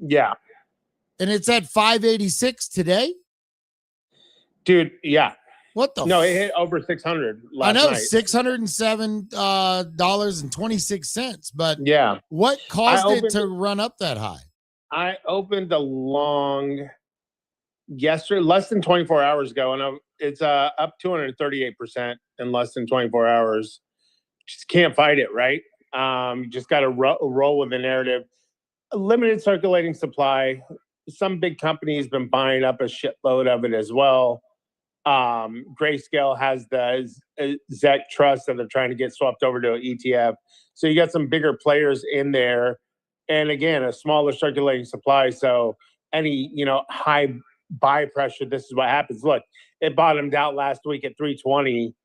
Yeah. And it's at 586 today? Dude, yeah. What the? No, it hit over 600 last night. I know, $607.26. But yeah, what caused it to run up that high? I opened a long yesterday, less than 24 hours ago, and it's up 238% in less than 24 hours. Just can't fight it, right? You just got to roll with the narrative. A limited circulating supply. Some big companies been buying up a shitload of it as well. Grayscale has the ZEC Trust that they're trying to get swapped over to an ETF. So you got some bigger players in there. And again, a smaller circulating supply. So any, high buy pressure, this is what happens. Look, it bottomed out last week at 320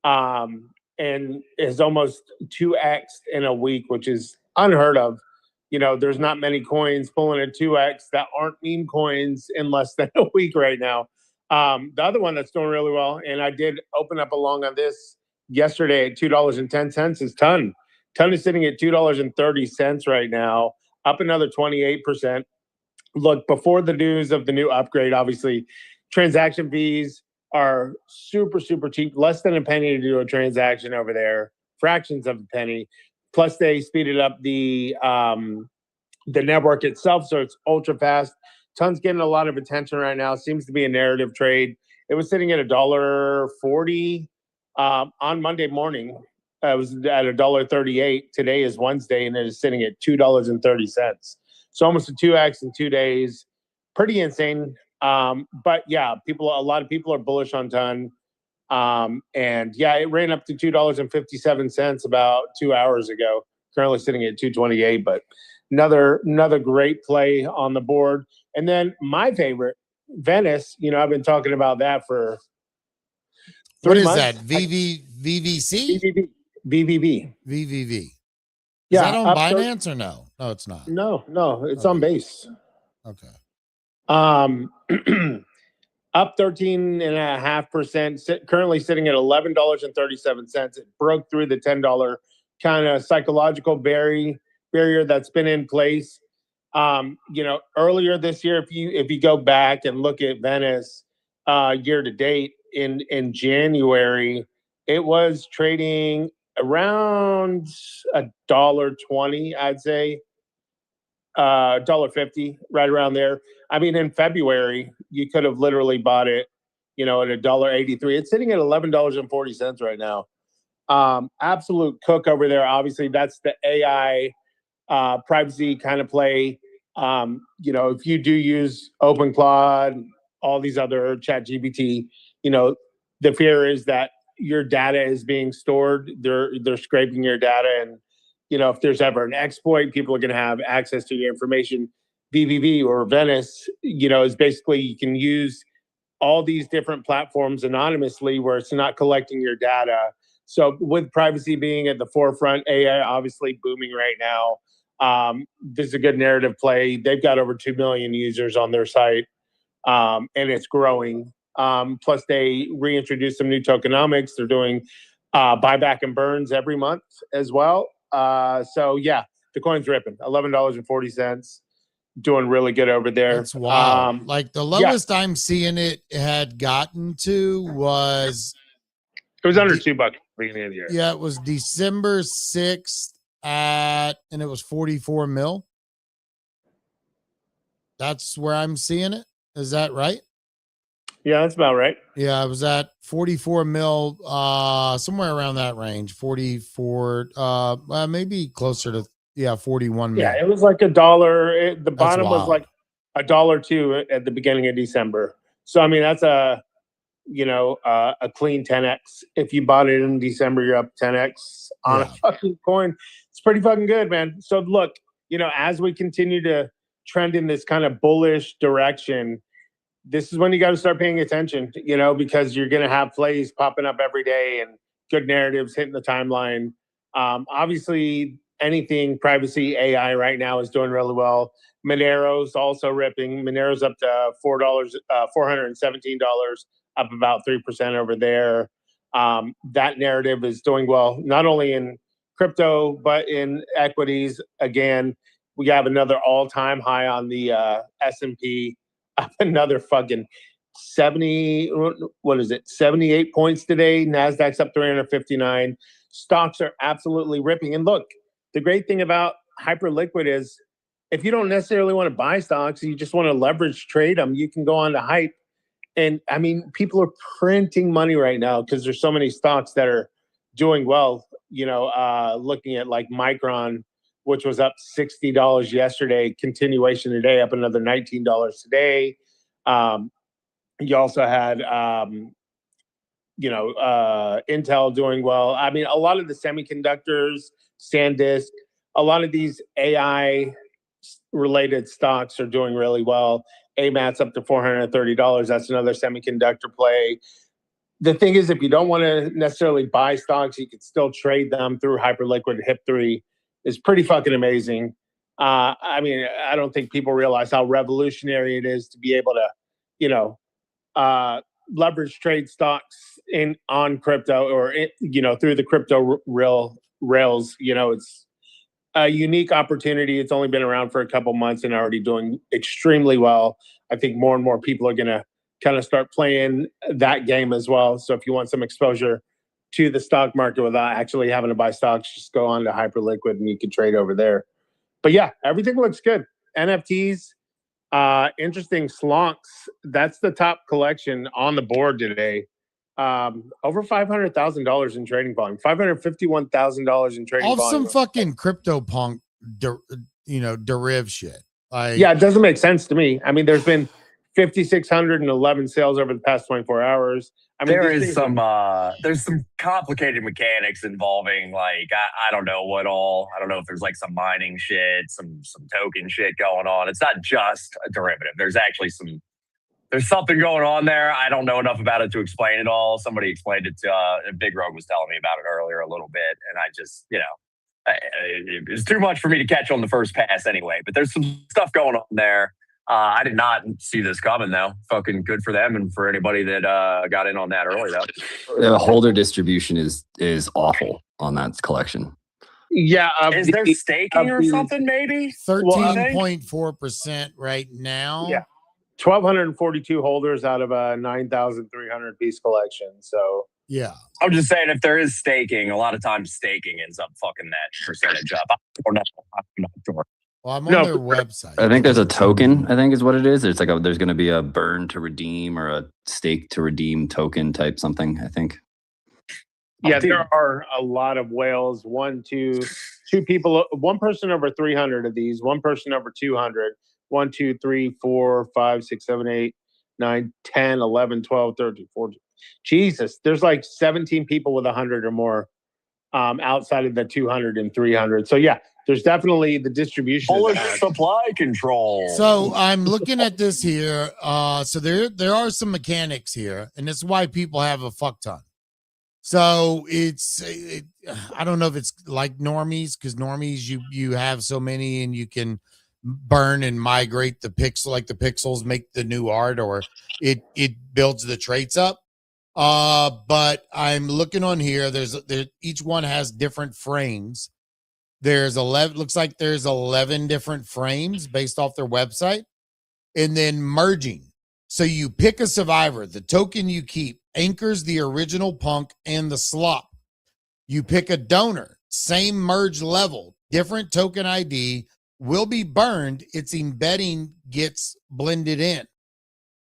and is almost 2x in a week, which is unheard of. There's not many coins pulling a 2x that aren't meme coins in less than a week right now. The other one that's doing really well, and I did open up along on this yesterday at $2.10 is Ton. Ton is sitting at $2.30 right now, up another 28%. Look, before the news of the new upgrade, obviously, transaction fees are super, super cheap, less than a penny to do a transaction over there, fractions of a penny. Plus, they speeded up the network itself, so it's ultra fast. Ton's getting a lot of attention right now. Seems to be a narrative trade. It was sitting at $1.40 on Monday morning. It was at $1.38. Today is Wednesday, and it is sitting at $2.30. So almost a 2x in 2 days. Pretty insane. But yeah, a lot of people are bullish on Ton. And yeah, it ran up to $2.57 about 2 hours ago. Currently sitting at 228, but another great play on the board. And then my favorite, Venice. I've been talking about that for 3 months. What is that? VVC? VVV. VVV. Yeah, is that on Binance or no? No, it's not. No, it's on Base. Okay. Up 13.5%, currently sitting at $11.37. It broke through the $10 kind of psychological barrier that's been in place. Earlier this year, if you go back and look at Venice year to date in January, it was trading around $1.20, I'd say. $1.50, right around there. I mean, in February, you could have literally bought it, at $1.83. It's sitting at $11.40 right now. Absolute cook over there. Obviously, that's the AI privacy kind of play. If you do use OpenClaw, all these other ChatGPT, the fear is that your data is being stored. They're scraping your data, and if there's ever an exploit, people are going to have access to your information. VVV or Venice, is basically you can use all these different platforms anonymously where it's not collecting your data. So with privacy being at the forefront, AI obviously booming right now. This is a good narrative play. They've got over 2 million users on their site, and it's growing. Plus, they reintroduced some new tokenomics. They're doing buyback and burns every month as well. So yeah, the coin's ripping. $11.40. Doing really good over there. That's wild. Like the lowest I'm seeing it had gotten to was it was under $2 at the beginning of the year. Yeah, it was December 6th and it was 44 mil. That's where I'm seeing it. Is that right? Yeah, that's about right. Yeah, I was at 44 mil, somewhere around that range. 44, maybe closer to 41 mil. Yeah, it was like $1. The bottom was like $1.02 at the beginning of December. So I mean, that's a clean 10x. If you bought it in December, you're up 10x on a fucking coin. It's pretty fucking good, man. So look, as we continue to trend in this kind of bullish direction, this is when you got to start paying attention, because you're going to have plays popping up every day and good narratives hitting the timeline. Obviously, anything privacy AI right now is doing really well. Monero's also ripping. Monero's up to $417, up about 3% over there. That narrative is doing well, not only in crypto, but in equities. Again, we have another all-time high on the S&P, up another fucking 78 points today. NASDAQ's up 359. Stocks are absolutely ripping. And look, the great thing about Hyperliquid is if you don't necessarily want to buy stocks, you just want to leverage trade them, you can go on to Hype. And I mean, people are printing money right now because there's so many stocks that are doing well. Looking at like Micron, which was up $60 yesterday, continuation today, up another $19 today. You also had, Intel doing well. I mean, a lot of the semiconductors, SanDisk, a lot of these AI related stocks are doing really well. AMAT's up to $430. That's another semiconductor play. The thing is, if you don't want to necessarily buy stocks, you can still trade them through Hyperliquid. HIP3 is pretty fucking amazing. I mean, I don't think people realize how revolutionary it is to be able to, leverage trade stocks on crypto or through the crypto rails. It's a unique opportunity. It's only been around for a couple months and already doing extremely well. I think more and more people are going to kind of start playing that game as well. So if you want some exposure to the stock market without actually having to buy stocks, just go on to Hyperliquid and you can trade over there. But yeah, everything looks good. NFTs, interesting. Slonks, that's the top collection on the board today. Over $500,000 in trading volume, $551,000 in trading volume. Some fucking CryptoPunk, deriv shit. Yeah, it doesn't make sense to me. I mean, there's been 5,611 sales over the past 24 hours. I mean, there's some complicated mechanics involving like I don't know what all. I don't know if there's like some mining shit, some token shit going on. It's not just a derivative. There's actually there's something going on there. I don't know enough about it to explain it all. Somebody explained it to Big Rogue was telling me about it earlier a little bit, and I just it's too much for me to catch on the first pass anyway. But there's some stuff going on there. I did not see this coming, though. Fucking good for them and for anybody that got in on that early, though. The holder distribution is awful on that collection. Yeah. Is there staking or something, maybe? 13.4% right now. Yeah. 1,242 holders out of a 9,300 piece collection. So, yeah. I'm just saying, if there is staking, a lot of times staking ends up fucking that percentage up. I'm not sure. Well, I'm on their website. I think there's a token, I think is what it is. It's like there's going to be a burn to redeem or a stake to redeem token type something, I think. Yeah, there are a lot of whales. Two people, one person over 300 of these, one person over 200. 1, 2, 3, 4, 5, 6, 7, 8, 9, 10, 11, 12, 13, 14. Jesus, there's like 17 people with 100 or more outside of the 200 and 300. So yeah, there's definitely the distribution. Bullish supply control. So I'm looking at this here. So there are some mechanics here, and this is why people have a fuck ton. So I don't know if it's like normies, because normies you have so many and you can burn and migrate the pixel, like the pixels make the new art, or it builds the traits up. But I'm looking on here. Each one has different frames. There's 11. Looks like there's 11 different frames based off their website, and then merging. So you pick a survivor. The token you keep anchors the original punk and the slop. You pick a donor, same merge level, different token ID, will be burned. Its embedding gets blended in.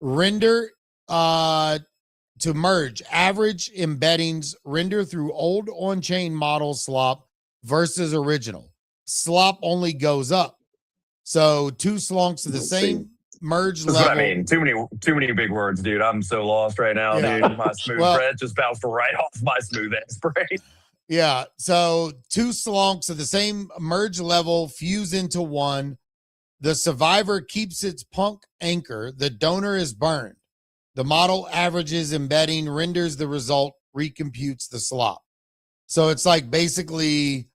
Render to merge. Average embeddings render through old on-chain model slop versus original. Slop only goes up. So 2 slonks of the same merge That's level. what I mean. Too many big words, dude. I'm so lost right now, dude. My smooth bread just bounced right off my smooth ass brain. Yeah. So 2 slonks of the same merge level fuse into one. The survivor keeps its punk anchor. The donor is burned. The model averages embedding, renders the result, recomputes the slop. So it's like basically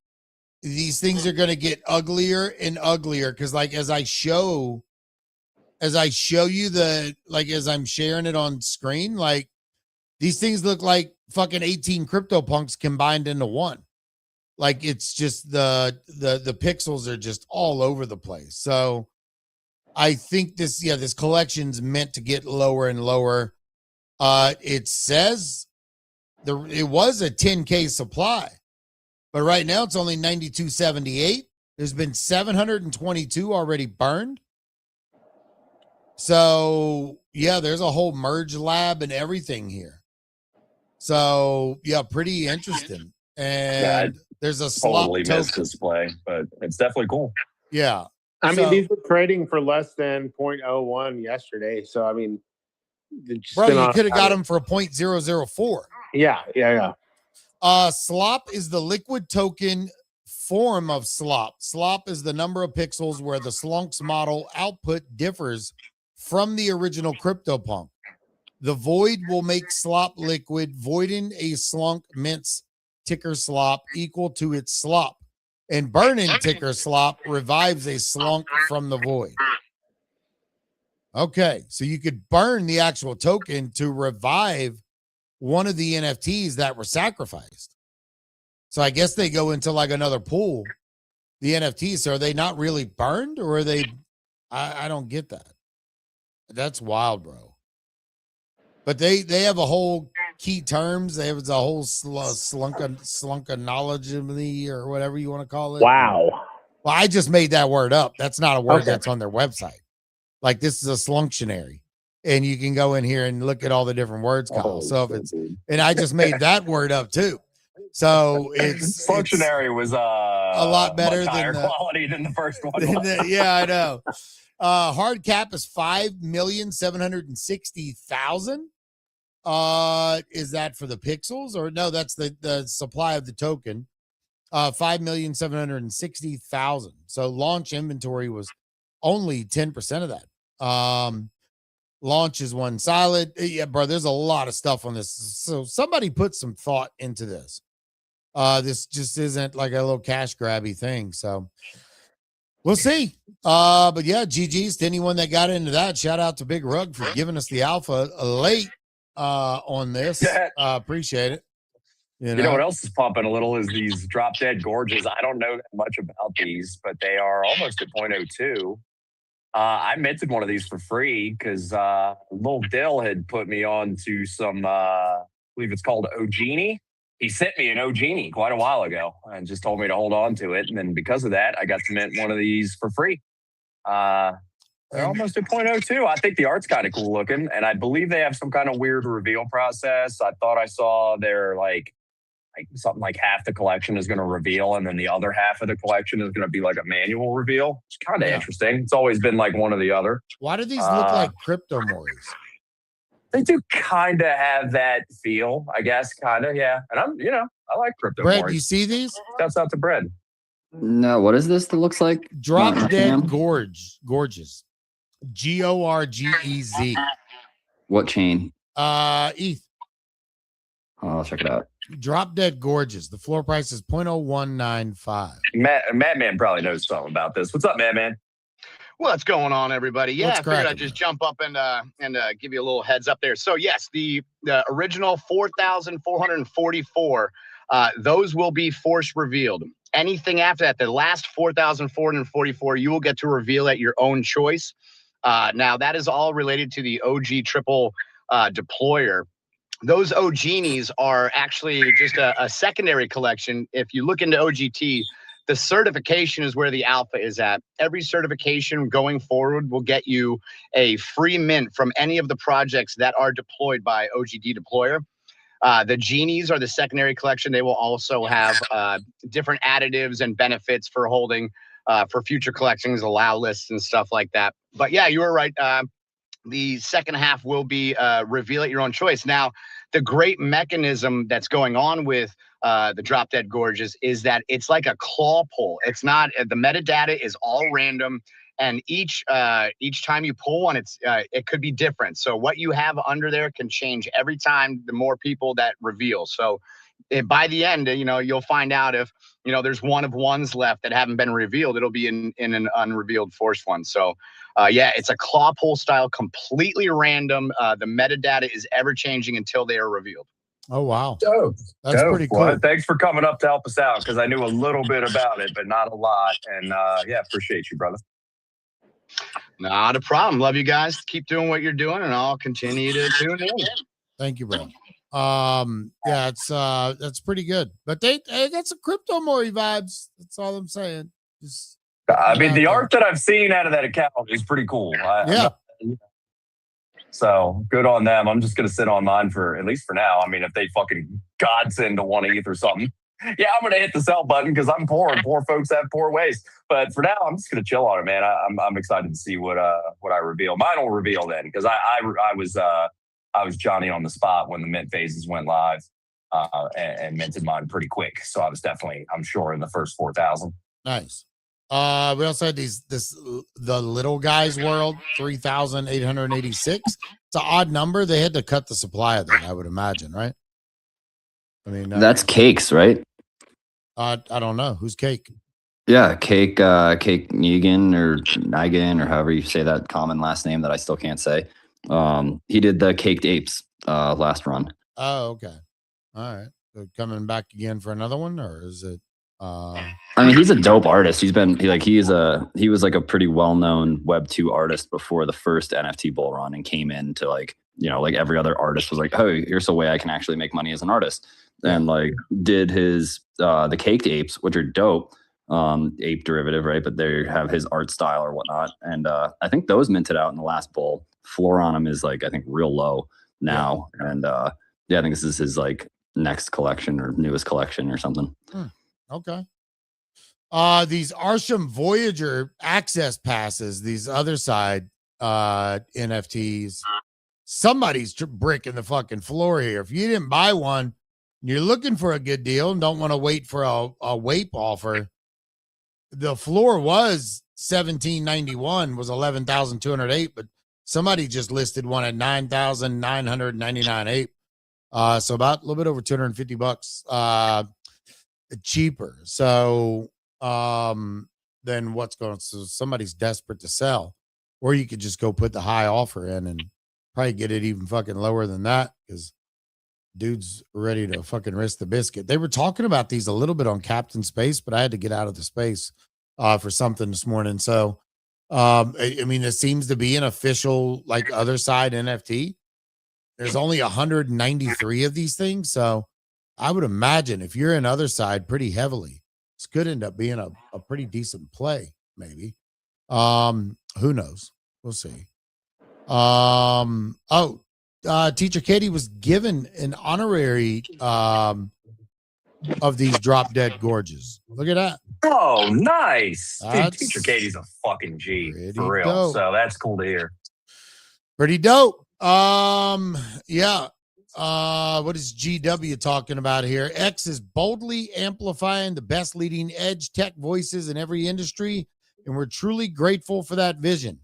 these things are going to get uglier and uglier, because like as I show you as I'm sharing it on screen, like these things look like fucking 18 CryptoPunks combined into one. Like it's just the pixels are just all over the place. So I think this collection's meant to get lower and lower. It says it was a 10K supply, but right now it's only 9278. There's been 722 already burned. So yeah, there's a whole merge lab and everything here. So yeah, pretty interesting. And there's a slop totally missed display, but it's definitely cool. Yeah. I mean, these were trading for less than 0.01 yesterday. So I mean, bro, you could have got them for a 0.004. Yeah. Slop is the liquid token form of slop. Slop is the number of pixels where the slunks model output differs from the original CryptoPunk. The void will make slop liquid, voiding a slunk mints ticker slop equal to its slop, and burning ticker slop revives a slunk from the void. Okay, so you could burn the actual token to revive one of the NFTs that were sacrificed. So I guess they go into like another pool, the NFTs. So are they not really burned, or are they? I don't get that. That's wild, bro. But they have a whole key terms. They have a whole slunka knowledge or whatever you want to call it. Wow. Well, I just made that word up. That's not a word that's on their website. Like this is a slunctionary. And you can go in here and look at all the different words, Kyle. So if it's, and I just made that word up too. So it's functionary was a lot better much higher than quality than the first one. Yeah, I know. Hard cap is 5,760,000. Is that for the pixels, or no? That's the supply of the token. 5,760,000. So launch inventory was only 10% of that. Launch is one solid. Yeah, bro. There's a lot of stuff on this. So somebody put some thought into this. This just isn't like a little cash grabby thing. So we'll see. But yeah, GG's to anyone that got into that. Shout out to Big Rug for giving us the alpha late on this. Appreciate it. You know what else is pumping a little is these drop dead gorges. I don't know that much about these, but they are almost at 0.02. I minted one of these for free because Lil Dill had put me on to some, I believe it's called Ogenie. He sent me an Ogenie quite a while ago and just told me to hold on to it. And then because of that, I got to mint one of these for free. They're almost at 0.02. I think the art's kind of cool looking. And I believe they have some kind of weird reveal process. I thought I saw their like something like half the collection is going to reveal, and then the other half of the collection is going to be like a manual reveal. It's kind of interesting. It's always been like one or the other. Why do these look like crypto mories? They do kind of have that feel, I guess. Kind of, yeah. And I like crypto Bread, mories. you see these? Shouts out to Bread. No, what is this that looks like? Drop Dead Gorges. GORGEZ. What chain? ETH. Oh, I'll check it out. Drop Dead Gorgeous. The floor price is 0.0195. Madman probably knows something about this. What's up, Madman? What's going on, everybody? Yeah, What's I figured I'd cracking, just jump up and give you a little heads up there. So yes, the original 4,444, those will be force revealed. Anything after that, the last 4,444, you will get to reveal at your own choice. Now that is all related to the OG triple deployer. Those OGenies are actually just a secondary collection. If you look into OGT, the certification is where the alpha is at. Every certification going forward will get you a free mint from any of the projects that are deployed by OGD Deployer. The genies are the secondary collection. They will also have different additives and benefits for holding for future collections, allow lists and stuff like that. But yeah, you were right. The second half will be reveal at your own choice. Now, the great mechanism that's going on with the Drop Dead Gorgeous is that it's like a claw pull. It's not, the metadata is all random, and each time you pull one, it could be different. So what you have under there can change every time the more people that reveal. So by the end, you'll find out if, there's one of ones left that haven't been revealed, it'll be in an unrevealed force one. So yeah, it's a claw pull style, completely random. The metadata is ever changing until they are revealed. Oh, wow. Dope. That's pretty cool. Well, thanks for coming up to help us out, because I knew a little bit about it, but not a lot. And yeah, appreciate you, brother. Not a problem. Love you guys. Keep doing what you're doing, and I'll continue to tune in. Thank you, bro. Yeah, that's pretty good. But they got some crypto Mori vibes. That's all I'm saying. Just I mean, the art that I've seen out of that account is pretty cool. Yeah. So good on them. I'm just going to sit on mine at least for now. I mean, if they fucking godsend to 1 ETH or something, yeah, I'm going to hit the sell button because I'm poor and poor folks have poor ways. But for now, I'm just going to chill on it, man. I'm excited to see what I reveal. Mine will reveal then, because I was Johnny on the spot when the mint phases went live and minted mine pretty quick. So I was definitely, I'm sure, in the first 4,000. Nice. We also had the little guys world 3,886. It's an odd number. They had to cut the supply of that, I would imagine, right? I mean, that's Cakes, right? I don't know who's Cake. Yeah, Cake Negan or Nigan or however you say that common last name that I still can't say. He did the Caked Apes last run. Oh, okay. All right. So coming back again for another one, or is it? I mean, he's a dope artist. He was like a pretty well-known Web2 artist before the first NFT bull run, and came in to like every other artist was like, oh, here's a way I can actually make money as an artist. And like did his the Caked Apes, which are dope, ape derivative, right? But they have his art style or whatnot. And I think those minted out in the last bull. Floor on them is like, I think, real low now. Yeah. And yeah, I think this is his like next collection or newest collection or something. Okay. These Arsham Voyager access passes, these other side NFTs, somebody's bricking the fucking floor here. If you didn't buy one, you're looking for a good deal and don't want to wait for a WAPE offer. The floor was 1791, was 11,208, but somebody just listed one at 9,999 ape. So about a little bit over $250 cheaper. So then what's going on? So somebody's desperate to sell, or you could just go put the high offer in and probably get it even fucking lower than that, because dude's ready to fucking risk the biscuit. They were talking about these a little bit on Captain Space, but I had to get out of the space for something this morning. So I mean, it seems to be an official like other side NFT. There's only 193 of these things, so I would imagine if you're in other side pretty heavily, this could end up being a pretty decent play, maybe. Who knows? We'll see. Teacher Katie was given an honorary of these Drop Dead Gorges. Look at that. Oh, nice. Dude, Teacher Katie's a fucking G for real. Dope. So that's cool to hear. Pretty dope. Yeah. What is GW talking about here? X is boldly amplifying the best leading edge tech voices in every industry, and we're truly grateful for that vision.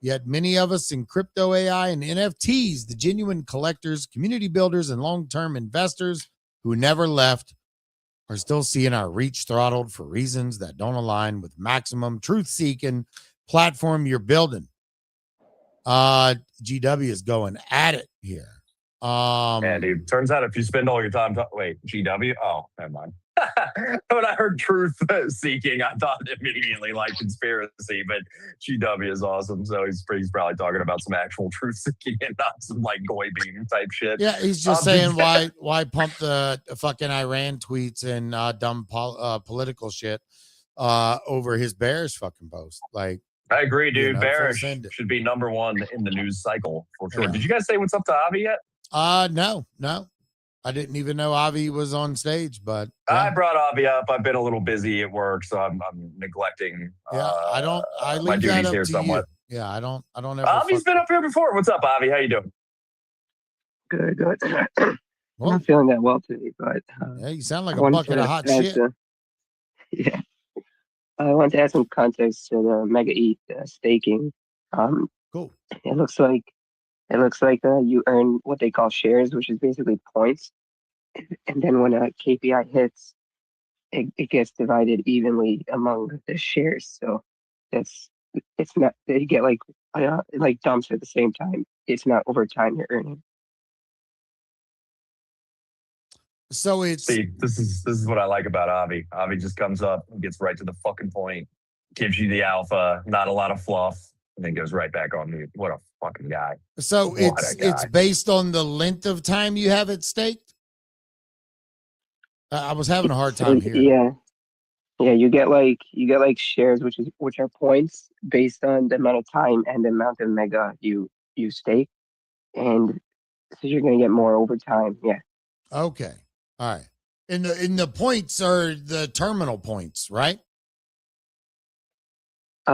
Yet many of us in crypto, AI, and NFTs, the genuine collectors, community builders, and long-term investors, who never left are still seeing our reach throttled for reasons that don't align with maximum truth-seeking platform you're building. GW is going at it here. Yeah, dude. Turns out if you spend all your time GW? Oh, never mind. When I heard truth seeking, I thought immediately like conspiracy, but GW is awesome. So he's probably talking about some actual truth seeking and not some like goy beam type shit. Yeah, he's just saying why pump the fucking Iran tweets and dumb political shit over his Bears fucking post. Like, I agree, dude. You know, Bearish should be number one in the news cycle for sure. Yeah. Did you guys say what's up to Avi yet? No. I didn't even know Avi was on stage, but yeah. I brought Avi up. I've been a little busy at work, so I'm neglecting. I leave my that duties up here to somewhat. you. Yeah, I don't ever. Avi's been up here before. What's up, Avi? How you doing? Good. I'm not feeling that well today, but yeah, you sound like a bucket of hot shit. Yeah, I want to add some context to the Mega ETH staking. Cool. It looks like you earn what they call shares, which is basically points, and then when a KPI hits, it gets divided evenly among the shares. So it's not that you get like dumps at the same time. It's not over time you're earning. So it's this is what I like about Avi. Avi just comes up and gets right to the fucking point, gives you the alpha, not a lot of fluff, and then goes right back on mute. What a fucking guy. So it's based on the length of time you have it staked. I was having a hard time here. Yeah, you get like shares, which are points based on the amount of time and the amount of mega you stake, and so you're gonna get more over time. Yeah. Okay. All right. And the points are the terminal points, right?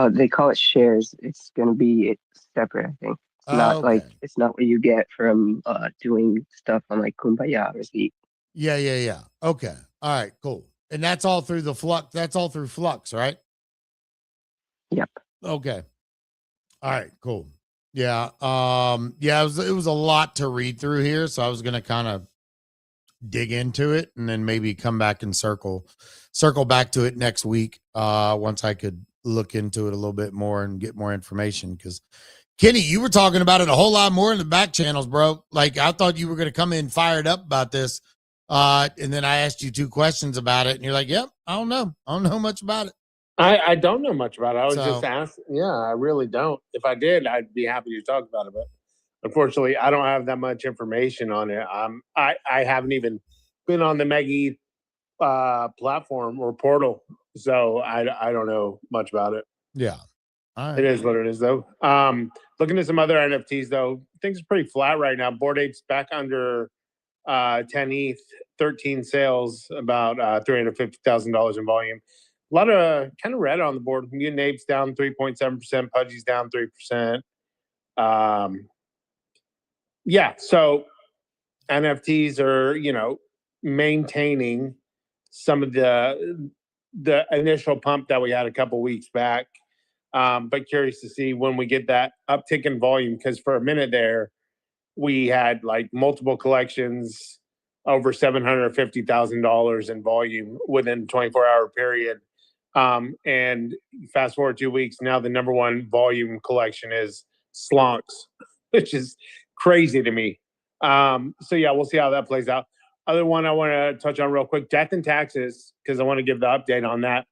They call it shares. It's gonna be separate, I think. It's not it's not what you get from doing stuff on like Kumbaya or Zeek. Yeah. Okay. All right, cool. And that's all through the Flux. That's all through Flux, right? Yep. Okay. All right, cool. Yeah. It was a lot to read through here, so I was gonna kind of dig into it and then maybe come back and circle back to it next week once I could look into it a little bit more and get more information. Because Kenny, you were talking about it a whole lot more in the back channels, bro. Like, I thought you were going to come in fired up about this, and then I asked you 2 questions about it and you're like, yep, I don't know much about it. I don't know much about it. I was just asking. Yeah, I really don't. If I did, I'd be happy to talk about it, but unfortunately, I don't have that much information on it. I haven't even been on the Mega platform or portal, so I don't know much about it. Yeah, all right. It is what it is, though. Looking at some other NFTs, though, things are pretty flat right now. Bored Apes back under 10 ETH, 13 sales, about $350,000 in volume. A lot of kind of red on the board. Mutant Apes down 3.7%, Pudgy's down 3%. Yeah, so NFTs are, maintaining some of the initial pump that we had a couple weeks back. But curious to see when we get that uptick in volume, because for a minute there, we had like multiple collections over $750,000 in volume within a 24-hour period. And fast forward 2 weeks, now the number one volume collection is Slonks, which is crazy to me. So yeah, we'll see how that plays out. Other one I want to touch on real quick, death and taxes, because I want to give the update on that.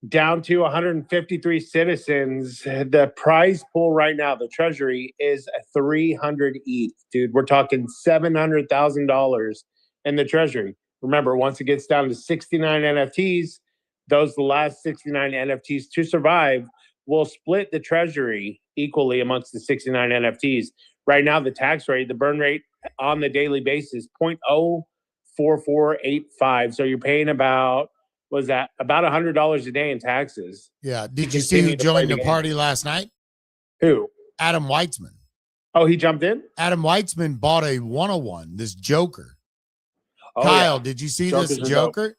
Down to 153 citizens. The prize pool right now, the treasury, is 300 ETH, dude. We're talking $700,000 in the treasury. Remember, once it gets down to 69 NFTs, the last 69 NFTs to survive will split the treasury equally amongst the 69 NFTs. Right now, the tax rate, the burn rate on the daily basis, 0.04485. So you're paying about $100 a day in taxes. Yeah. Did you see who joined the party last night? Who? Adam Weitzman. Oh, he jumped in? Adam Weitzman bought a 101, this Joker. Oh, Kyle, did you see this Joker?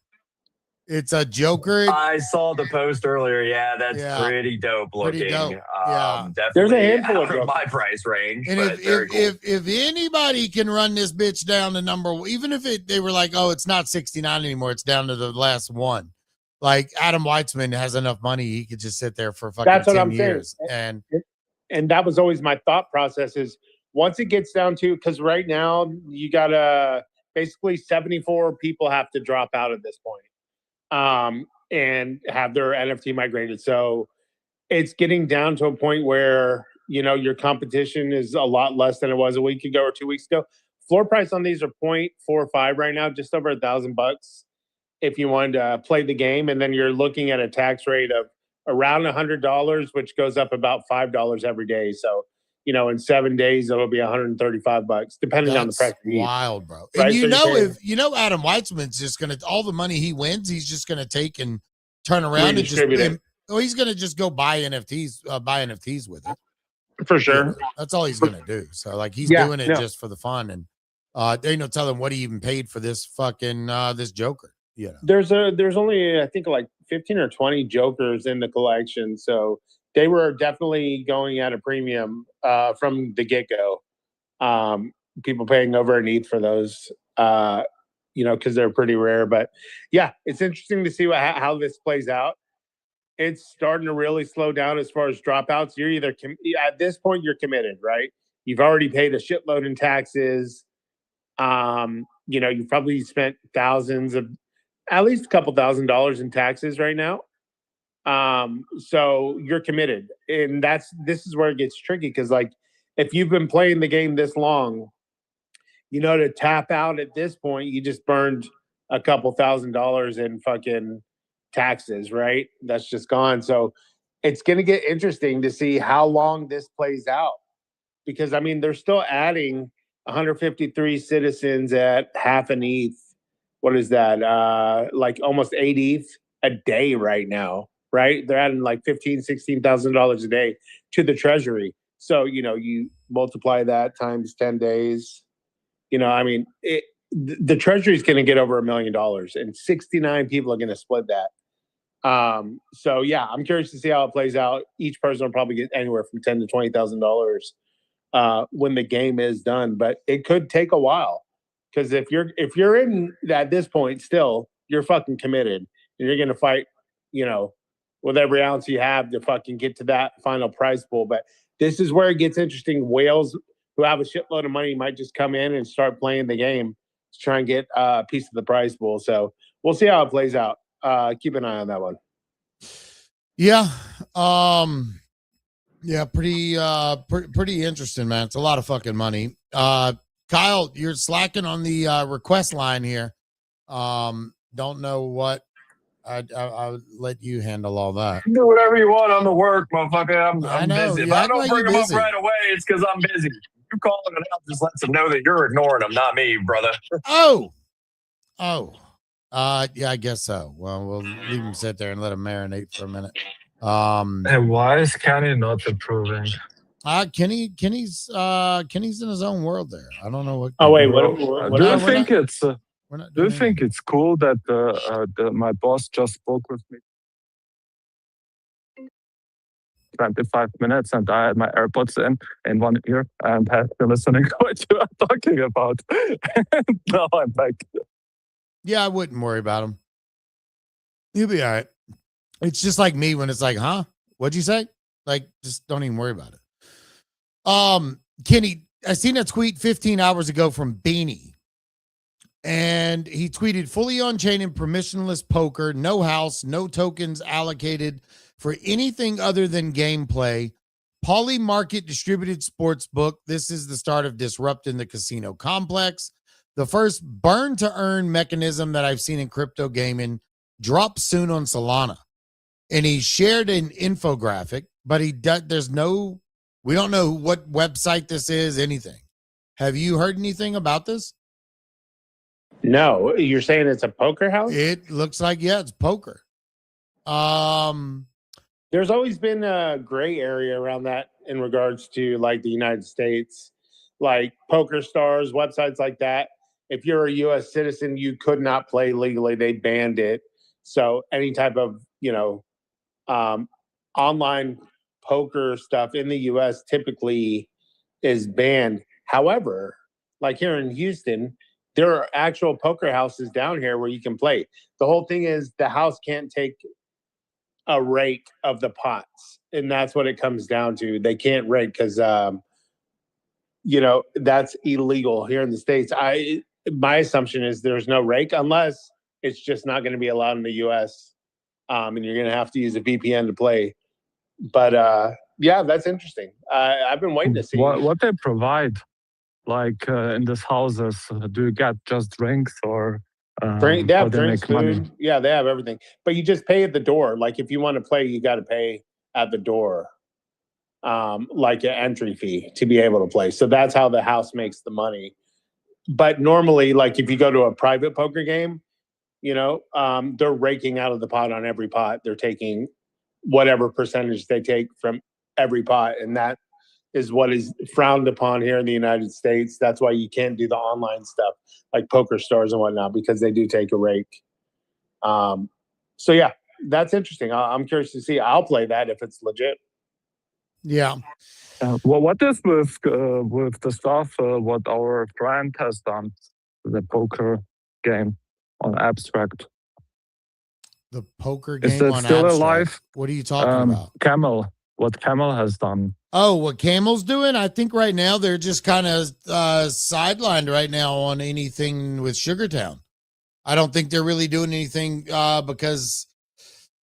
It's a Joker. I saw the post earlier. Yeah, that's pretty dope looking. Pretty dope. Yeah. Definitely There's a handful out of of my price range. And but very cool. if anybody can run this bitch down to number, even if they were like, oh, it's not 69 anymore, it's down to the last one. Like Adam Weitzman has enough money, he could just sit there for fucking 10 years. And that was always my thought process is once it gets down to, because right now you got basically 74 people have to drop out at this point and have their NFT migrated. So it's getting down to a point where, your competition is a lot less than it was a week ago or 2 weeks ago. Floor price on these are 0.45 right now, just over $1,000 if you wanted to play the game. And then you're looking at a tax rate of around $100, which goes up about $5 every day. So, in 7 days, it'll be $135, depending on the price. Wild, bro. Right? And if Adam Weitzman's just going to, all the money he wins, he's just going to take and turn around and just, he's going to just go buy NFTs with it. For sure. That's all he's going to do. So like he's doing it just for the fun. And there ain't no telling what he even paid for this fucking, this Joker. Yeah. There's only, I think, like 15 or 20 Jokers in the collection. So they were definitely going at a premium from the get-go. People paying over an ETH for those, because they're pretty rare. But yeah, it's interesting to see how this plays out. It's starting to really slow down as far as dropouts. You're either at this point you're committed, right? You've already paid a shitload in taxes. You've probably spent at least a couple $1,000s in taxes right now. So you're committed, and this is where it gets tricky because like if you've been playing the game this long, to tap out at this point, you just burned a couple $1,000s in fucking taxes, right? That's just gone. So it's going to get interesting to see how long this plays out because they're still adding 153 citizens at half an ETH. What is that? Like almost 8 ETH a day right now, right? They're adding like $16,000 a day to the treasury. So, you multiply that times 10 days, the treasury is going to get over $1 million and 69 people are going to split that. So yeah, I'm curious to see how it plays out. Each person will probably get anywhere from $10,000 to $20,000 when the game is done, but it could take a while because if you're in at this point still, you're fucking committed and you're gonna fight, with every ounce you have to fucking get to that final prize pool. But this is where it gets interesting. Whales who have a shitload of money might just come in and start playing the game to try and get a piece of the prize pool. So we'll see how it plays out. Keep an eye on that one. Yeah. Yeah, pretty interesting, man. It's a lot of fucking money. Kyle, you're slacking on the request line here. Don't know what I'll let you handle all that. Do whatever you want on the work, motherfucker. I'm busy. If I don't bring them up right away, it's because I'm busy. You calling it out just lets them know that you're ignoring them, not me, brother. Oh. Yeah, I guess so. Well, we'll leave him sit there and let him marinate for a minute. And why is Kenny not approving? Kenny's in his own world there. I don't know what. Oh wait, do you think it's cool that my boss just spoke with me 25 minutes and I had my AirPods in one ear and had been listening to what you are talking about. Now I'm back. Yeah, I wouldn't worry about him. He'll be all right. It's just like me when it's like, huh? What'd you say? Like, just don't even worry about it. Kenny, I seen a tweet 15 hours ago from Beanie. And he tweeted, fully on-chain and permissionless poker, no house, no tokens allocated for anything other than gameplay. Polymarket distributed sports book. This is the start of disrupting the casino complex. The first burn to earn mechanism that I've seen in crypto gaming drops soon on Solana. And he shared an infographic, but we don't know what website this is, anything. Have you heard anything about this? No, you're saying it's a poker house? It looks like, yeah, it's poker. There's always been a gray area around that in regards to like the United States, like Poker Stars, websites like that. If you're a U.S. citizen, you could not play legally. They banned it So any type of, online poker stuff in the US typically is banned. However, like here in Houston, there are actual poker houses down here where you can play. The whole thing is the house can't take a rake of the pots, and that's what it comes down to. They can't rake because that's illegal here in the States. My assumption is there's no rake unless it's just not going to be allowed in the US. And you're going to have to use a VPN to play. But yeah, that's interesting. I've been waiting to see what they provide, like in these houses. Do you get just drinks or they have they drinks, make food. money? Yeah, they have everything. But you just pay at the door. Like if you want to play, you got to pay at the door, like an entry fee to be able to play. So that's how the house makes the money. But normally, like if you go to a private poker game, they're raking out of the pot on every pot. They're taking whatever percentage they take from every pot, and that is what is frowned upon here in the United States. That's why you can't do the online stuff like poker stores and whatnot, because they do take a rake. So yeah, that's interesting. I'm curious to see. I'll play that if it's legit. Yeah. Well, what is with the stuff what our friend has done, the poker game on Abstract? The poker Is game that on still Abstract. alive? What are you talking about? Camel. What Camel has done? Oh, what Camel's doing? I think right now they're just kind of sidelined right now on anything with Sugartown. I don't think they're really doing anything because,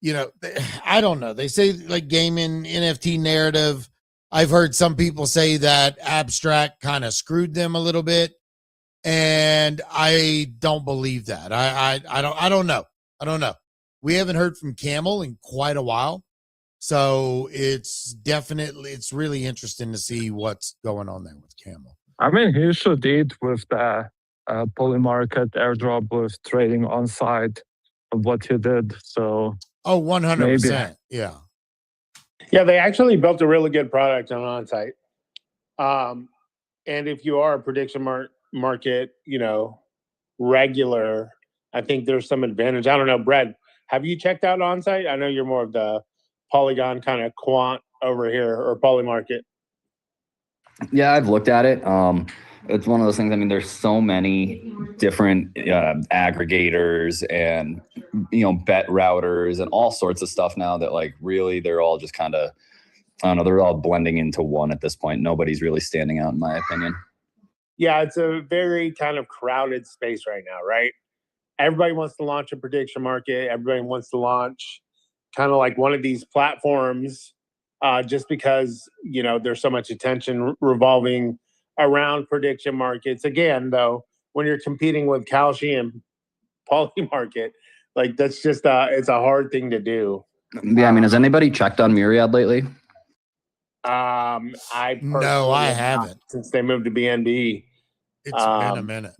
I don't know. They say like gaming NFT narrative. I've heard some people say that Abstract kind of screwed them a little bit, and I don't believe that. I don't know. I don't know. We haven't heard from Camel in quite a while. So it's really interesting to see what's going on there with Camel. I mean, he should eat with the polymarket airdrop with trading on site of what he did. So 100%. Yeah. Yeah, they actually built a really good product on onsite. And if you are a prediction market, regular, I think there's some advantage. I don't know, Brad, have you checked out onsite? I know you're more of the Polygon kind of quant over here, or Polymarket. Yeah, I've looked at it. It's one of those things. I mean, there's so many different aggregators and bet routers and all sorts of stuff now that like really they're all just kind of, I don't know, they're all blending into one at this point. Nobody's really standing out in my opinion. Yeah, it's a very kind of crowded space right now, right? Everybody wants to launch a prediction market. Everybody wants to launch kind of like one of these platforms, just because there's so much attention revolving around prediction markets. Again, though, when you're competing with Kalshi and Polymarket, like that's just it's a hard thing to do. Yeah, I mean, has anybody checked on Myriad lately? I no, I haven't since they moved to BNB. It's been a minute.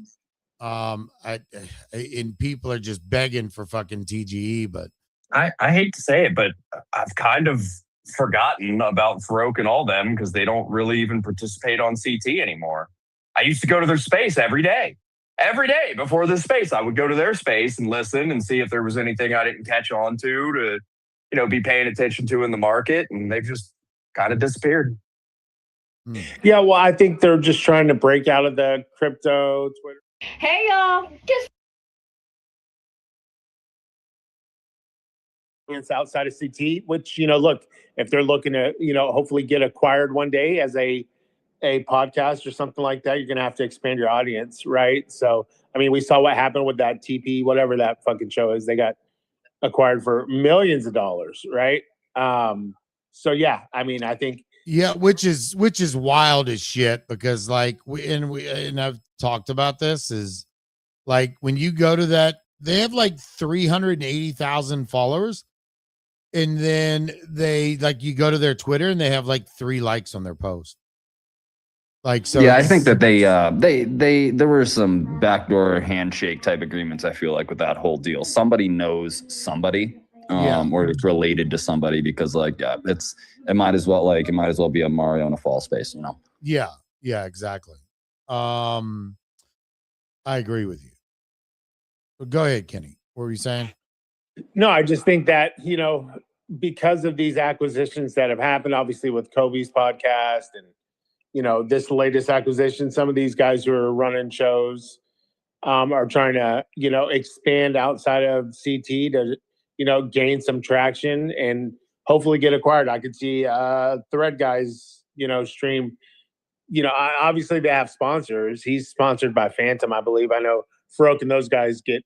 And people are just begging for fucking TGE, but I hate to say it, but I've kind of forgotten about Farouk and all them because they don't really even participate on CT anymore. I used to go to their space every day. Every day before this space, I would go to their space and listen and see if there was anything I didn't catch on to be paying attention to in the market. And they've just kind of disappeared. Yeah, well, I think they're just trying to break out of the crypto Twitter. Hey, y'all. Just it's outside of CT, which, look, if they're looking to, hopefully get acquired one day as a podcast or something like that, you're going to have to expand your audience, right? So, I mean, we saw what happened with that TP, whatever that fucking show is. They got acquired for millions of dollars, right? So, yeah, I mean, I think. Yeah, which is wild as shit because like and I've talked about this is like when you go to that, they have like 380,000 followers. And then they like you go to their Twitter and they have like 3 likes on their post. Like so, yeah, I think that they there were some backdoor handshake type agreements. I feel like with that whole deal, somebody knows somebody, or it's related to somebody because like it might as well be a Mario in a fall space, Yeah, exactly. I agree with you. But go ahead, Kenny. What were you saying? No, I just think that, because of these acquisitions that have happened, obviously with Kobe's podcast and, this latest acquisition, some of these guys who are running shows are trying to, expand outside of CT to, gain some traction and hopefully get acquired. I could see Thread guys, stream. Obviously they have sponsors. He's sponsored by Phantom, I believe. I know Farouk and those guys get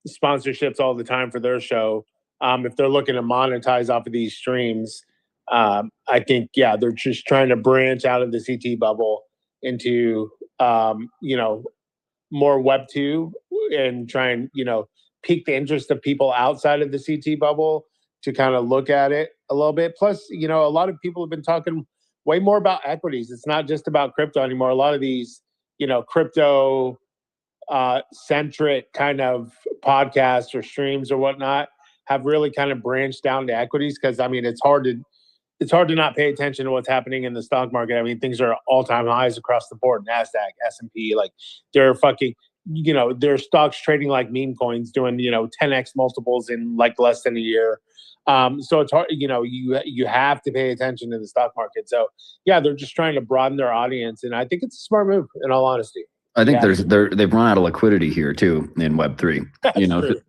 sponsorships all the time for their show. If they're looking to monetize off of these streams, I think, they're just trying to branch out of the CT bubble into, more Web2 and try and, pique the interest of people outside of the CT bubble to kind of look at it a little bit. Plus, a lot of people have been talking way more about equities. It's not just about crypto anymore. A lot of these, crypto centric kind of podcasts or streams or whatnot have really kind of branched down to equities because it's hard to not pay attention to what's happening in the stock market. Things are all-time highs across the board. NASDAQ, S&P, like they're fucking, their stocks trading like meme coins doing, 10x multiples in like less than a year. So it's hard, you have to pay attention to the stock market. So they're just trying to broaden their audience. And I think it's a smart move in all honesty. I think they've run out of liquidity here too in Web3. True.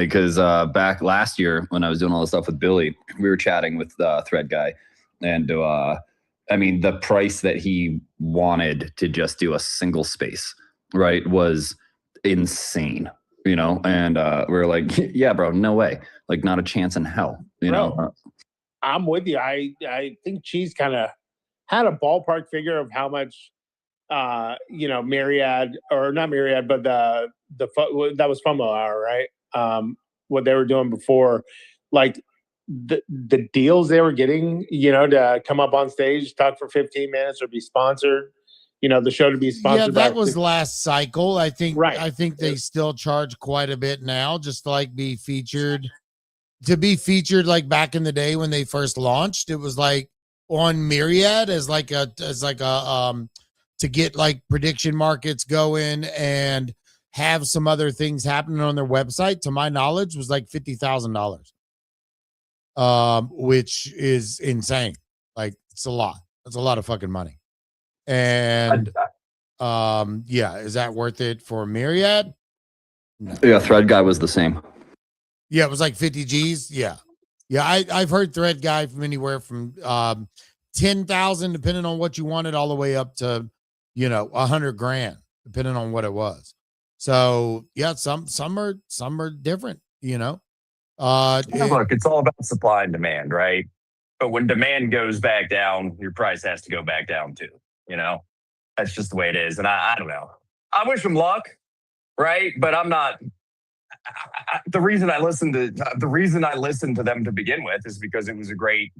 Because back last year when I was doing all this stuff with Billy, we were chatting with the Thread guy, and the price that he wanted to just do a single space, right, was insane. And we were like, yeah, bro, no way, like not a chance in hell. I'm with you. I think Cheese kind of had a ballpark figure of how much. Myriad or not Myriad, but that was FOMO Hour, right? What they were doing before, like the deals they were getting, to come up on stage, talk for 15 minutes or be sponsored, the show to be sponsored. Yeah, that was last cycle. I think, right. I think they still charge quite a bit now, just to like be featured. To be featured like back in the day when they first launched, it was like on Myriad as like a to get like prediction markets going and have some other things happening on their website, to my knowledge, was like $50,000, which is insane. Like it's a lot. That's a lot of fucking money. And is that worth it for Myriad? No. Yeah, Thread guy was the same. Yeah, it was like 50 G's. Yeah. I've heard Thread guy from anywhere from 10,000, depending on what you wanted, all the way up to $100,000, depending on what it was. So some are different, Look, it's all about supply and demand, right? But when demand goes back down, your price has to go back down too. That's just the way it is. And I don't know. I wish them luck, right? But I'm not. The reason I listened to them to begin with is because it was a great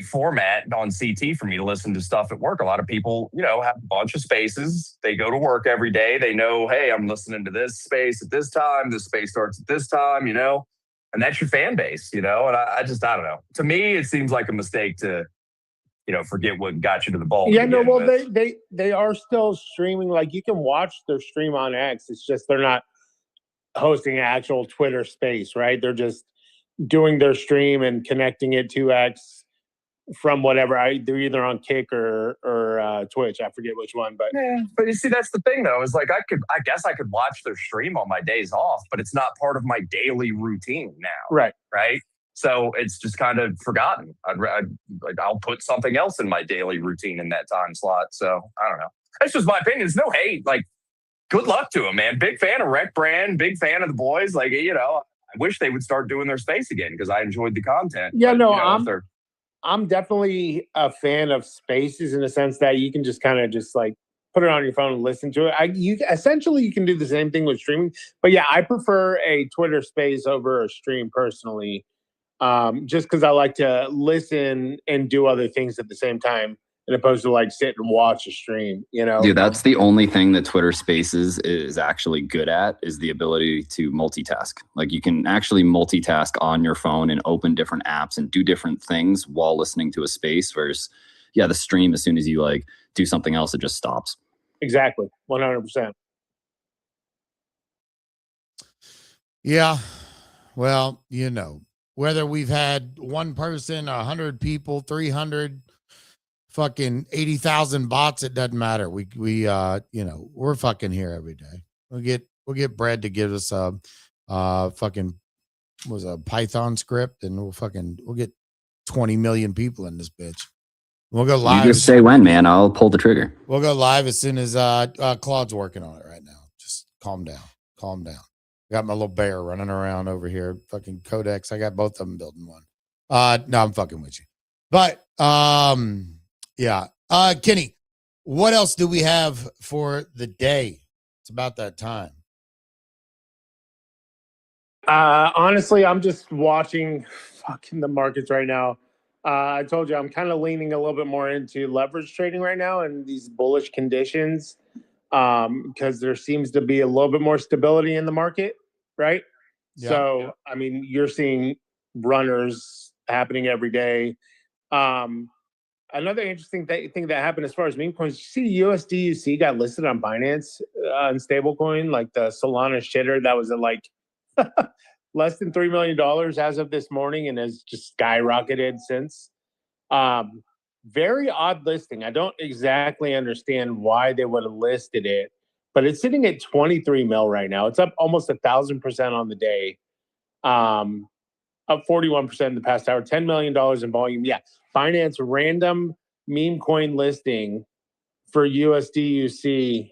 format on CT for me to listen to stuff at work. A lot of people, have a bunch of spaces. They go to work every day. They know, hey, I'm listening to this space at this time. This space starts at this time, and that's your fan base, and I don't know. To me, it seems like a mistake to, forget what got you to the ball. Yeah, no, well, they are still streaming. Like you can watch their stream on X. It's just they're not hosting an actual Twitter space, right? They're just doing their stream and connecting it to X from whatever. They're either on Kick or Twitch. I forget which one, but you see, that's the thing though. Is like I guess I could watch their stream on my days off, but it's not part of my daily routine now. Right. So it's just kind of forgotten. I'll put something else in my daily routine in that time slot. So I don't know. That's just my opinion. It's no hate. Like, good luck to them, man. Big fan of Rec Brand. Big fan of the boys. Like, I wish they would start doing their space again because I enjoyed the content. Yeah, but, I'm definitely a fan of spaces in the sense that you can just kind of just like put it on your phone and listen to it. You can do the same thing with streaming. But yeah, I prefer a Twitter space over a stream personally. Just because I like to listen and do other things at the same time, as opposed to like sit and watch a stream, Dude, that's the only thing that Twitter Spaces is actually good at, is the ability to multitask. Like you can actually multitask on your phone and open different apps and do different things while listening to a space versus, the stream, as soon as you like do something else, it just stops. Exactly. 100%. Yeah. Well, you know, whether we've had one person, 100 people, 300, fucking 80,000 bots, it doesn't matter. We you know, we're fucking here every day. We'll get Brad to give us a fucking was a Python script, and we'll get 20 million people in this bitch. We'll go live. You just say when, man. I'll pull the trigger. We'll go live as soon as Claude's working on it right now. Just calm down. Calm down. I got my little bear running around over here. Fucking Codex. I got both of them building one. No, I'm fucking with you. But yeah. Kenny, what else do we have for the day? It's about that time. Honestly, I'm just watching fucking the markets right now. I told you I'm kind of leaning a little bit more into leverage trading right now in these bullish conditions, because there seems to be a little bit more stability in the market, right? Yeah. So, I mean, you're seeing runners happening every day. Another interesting thing that happened as far as meme coins, you see USDUC got listed on Binance on stablecoin, like the Solana shitter that was at like less than $3 million as of this morning and has just skyrocketed since. Very odd listing. I don't exactly understand why they would have listed it, but it's sitting at 23 mil right now. It's up almost 1,000% on the day. Up 41% in the past hour, $10 million in volume. Yeah, Binance random meme coin listing for USDUC.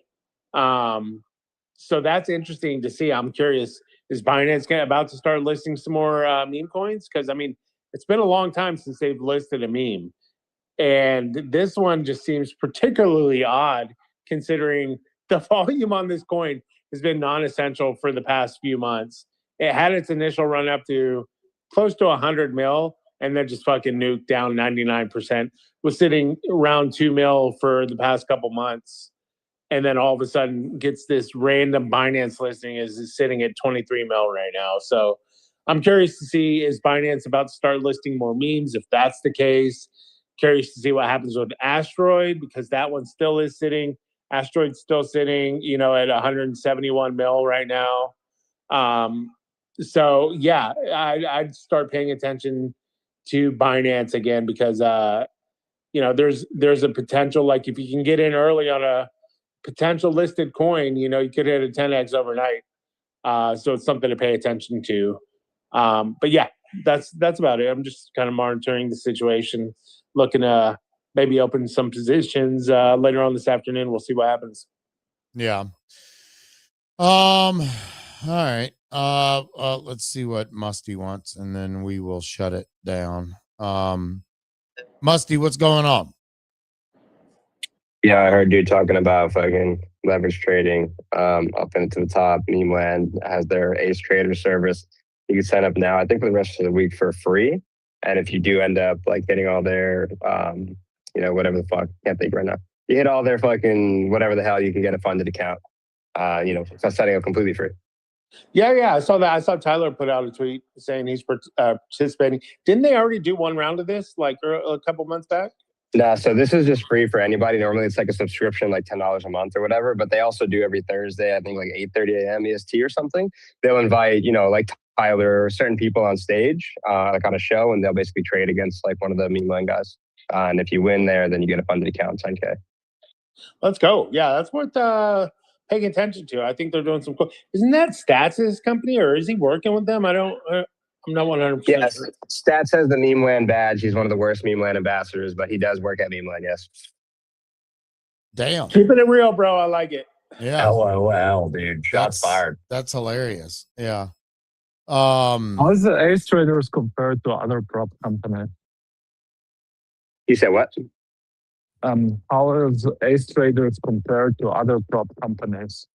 So that's interesting to see. I'm curious, is Binance about to start listing some more meme coins? Because, I mean, it's been a long time since they've listed a meme. And this one just seems particularly odd considering the volume on this coin has been non-essential for the past few months. It had its initial run up to close to 100 mil and then just fucking nuked down 99%. Was sitting around 2 mil for the past couple months. And then all of a sudden gets this random Binance listing is sitting at 23 mil right now. So I'm curious to see, is Binance about to start listing more memes? If that's the case, curious to see what happens with Asteroid, because that one still is sitting. Asteroid's still sitting, you know, at 171 mil right now. So yeah, I'd start paying attention to Binance again because you know, there's a potential, like if you can get in early on a potential listed coin, you know, you could hit a 10x overnight. So it's something to pay attention to. But yeah, that's about it. I'm just kind of monitoring the situation, looking to maybe open some positions later on this afternoon. We'll see what happens. Yeah. All right. Let's see what Musty wants, and then we will shut it down. Musty, what's going on? Yeah, I heard you talking about fucking leverage trading. Up into the top, Meme Land has their Ace Trader service. You can sign up now, I think, for the rest of the week for free. And if you do end up like getting all their, you know, whatever the fuck, can't think right now. You hit all their fucking whatever the hell, you can get a funded account. You know, so setting up completely free. Yeah, I saw that. I saw Tyler put out a tweet saying he's participating. Didn't they already do one round of this like a couple months back? No, so this is just free for anybody. Normally it's like a subscription, like $10 a month or whatever, but they also do every Thursday, I think like 8:30 a.m. EST or something. They'll invite, you know, like Tyler or certain people on stage, like on a show, and they'll basically trade against like one of the Meme Land guys. And if you win there, then you get a funded account, 10K. Let's go. Yeah, that's worth paying attention to. I think they're doing some cool. Isn't that Stats' company, or is he working with them? I'm not 100% yes, sure. Stats has the Meme Land badge. He's one of the worst Meme Land ambassadors, but he does work at Meme Land, yes. Damn. Keeping it real, bro. I like it. Yeah. LOL, dude. Shots fired. That's hilarious. Yeah. How is the Ace Traders compared to other prop companies? You said what? How is Ace Traders compared to other prop companies?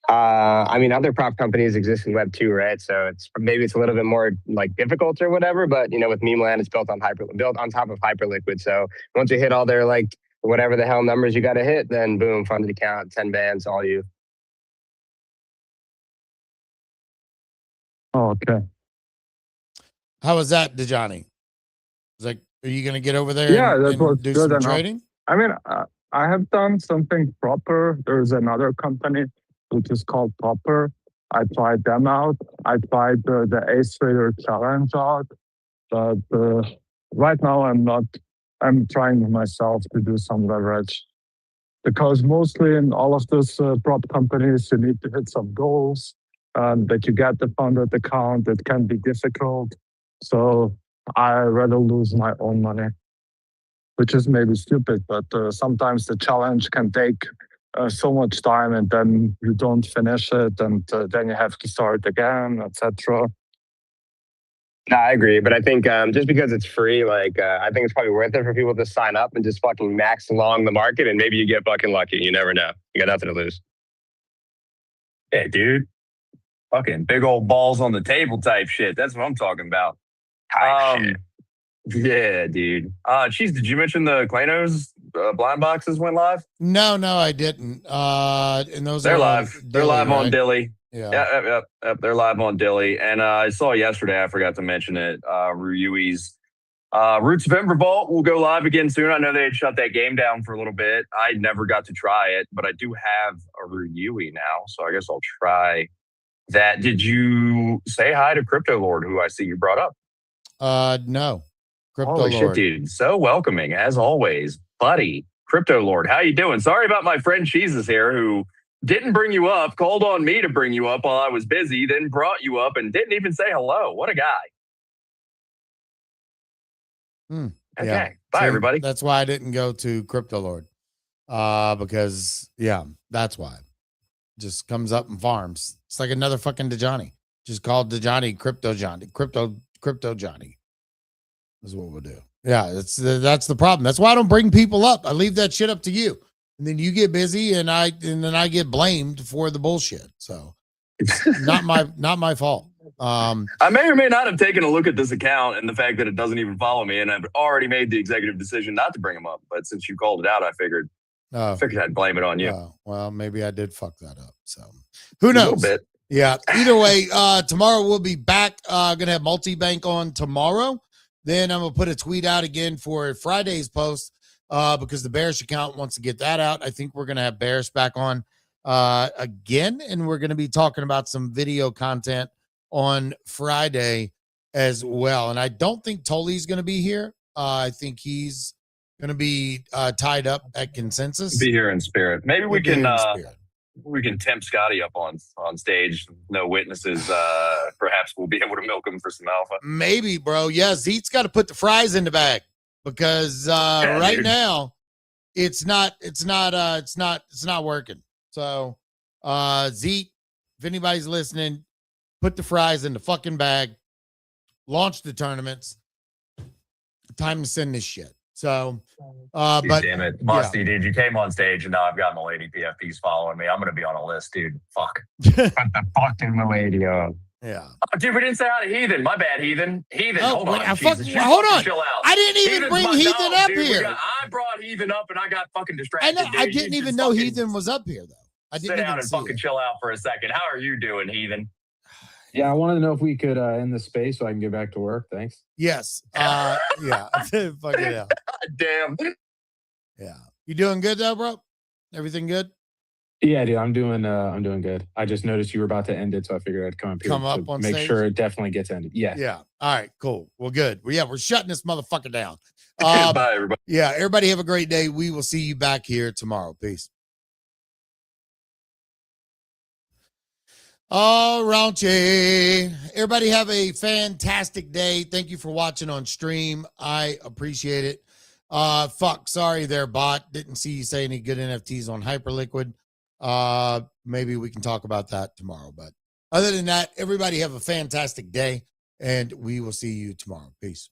I mean, other prop companies exist in Web2, right? So maybe it's a little bit more like difficult or whatever. But you know, with Meme Land, it's built on top of Hyperliquid. So once you hit all their like whatever the hell numbers you got to hit, then boom, funded account, 10 bands, all you. Oh, okay. How was that, Dejani? Like, are you gonna get over there? Yeah, and, that and was do good some enough. trading? I mean, I have done something proper. There's another company which is called Popper. I tried them out. I tried the Ace Trader Challenge out. But right now, I'm trying myself to do some leverage. Because mostly in all of those prop companies, you need to hit some goals that you get the funded account. It can be difficult. So I rather lose my own money, which is maybe stupid, but sometimes the challenge can take so much time and then you don't finish it and then you have to start again, etc. No, I agree, but I think just because it's free, like I think it's probably worth it for people to sign up and just fucking max along the market, and maybe you get fucking lucky. You never know. You got nothing to lose. Yeah, dude. Fucking big old balls on the table type shit. That's what I'm talking about. Shit. Yeah, dude. Cheese, did you mention the Klanos blind boxes went live? No, I didn't. And those They're are live. They're live on right? Dilly. Yeah. Yep. They're live on Dilly. And I saw yesterday, I forgot to mention it, Ryui's Roots of Embervault will go live again soon. I know they had shut that game down for a little bit. I never got to try it, but I do have a Ryui now, so I guess I'll try that. Did you say hi to Crypto Lord, who I see you brought up? No. Crypto Holy Lord. shit, dude. So welcoming, as always. Buddy, Crypto Lord, how you doing? Sorry about my friend Jesus here, who didn't bring you up, called on me to bring you up while I was busy, then brought you up and didn't even say hello. What a guy. Okay. Yeah. Bye, everybody. That's why I didn't go to Crypto Lord. Because that's why. Just comes up and farms. It's like another fucking DeJohnny. Just called DeJohnny Crypto Johnny. Crypto Johnny. Is what we'll do. Yeah, that's the problem. That's why I don't bring people up. I leave that shit up to you. And then you get busy and then I get blamed for the bullshit. So it's not my fault. I may or may not have taken a look at this account and the fact that it doesn't even follow me, and I've already made the executive decision not to bring him up. But since you called it out, I figured I'd blame it on you. Well, maybe I did fuck that up. So who knows? A little bit. Yeah. Either way, tomorrow we'll be back. Gonna have multi-bank on tomorrow. Then I'm gonna put a tweet out again for Friday's post because the Bearish account wants to get that out. I think we're gonna have Bearish back on again, and we're gonna be talking about some video content on Friday as well. And I don't think Tully's gonna be here. I think he's gonna be tied up at Consensus. Be here in spirit. Maybe we can tempt Scotty up on stage. No witnesses. Perhaps we'll be able to milk him for some alpha. Maybe, bro. Yeah, Zeke's got to put the fries in the bag because right now it's not working. So Zeke, if anybody's listening, put the fries in the fucking bag. Launch the tournaments. Time to send this shit. So, but damn it, Musty, yeah. Dude, you came on stage and now I've got Milady PFPs following me. I'm gonna be on a list, dude. Fuck. Put the fucking Milady on. Yeah. Oh, dude, we didn't say hi to Heathen. My bad, Heathen. Hold on. Hold on. Chill out. I didn't even bring Heathen up here. I brought Heathen up and I got fucking distracted. I didn't even know Heathen was up here though. I didn't sit down even and fucking chill out for a second. How are you doing, Heathen? Yeah, I wanted to know if we could end the space so I can get back to work. Thanks. Yes. Yeah. Fucking hell. Damn. Yeah. You doing good though, bro? Everything good? Yeah, dude, I'm doing good. I just noticed you were about to end it, so I figured I'd come up here up on make stage? sure it definitely gets ended. Yeah. Yeah. All right, cool. Well, good. Well, yeah, we're shutting this motherfucker down. Bye, everybody. Yeah, everybody have a great day. We will see you back here tomorrow. Peace. All raunchy. Everybody have a fantastic day. Thank you for watching on stream. I appreciate it. Sorry there, bot. Didn't see you say any good NFTs on Hyperliquid. Maybe we can talk about that tomorrow. But other than that, everybody have a fantastic day, and we will see you tomorrow. Peace.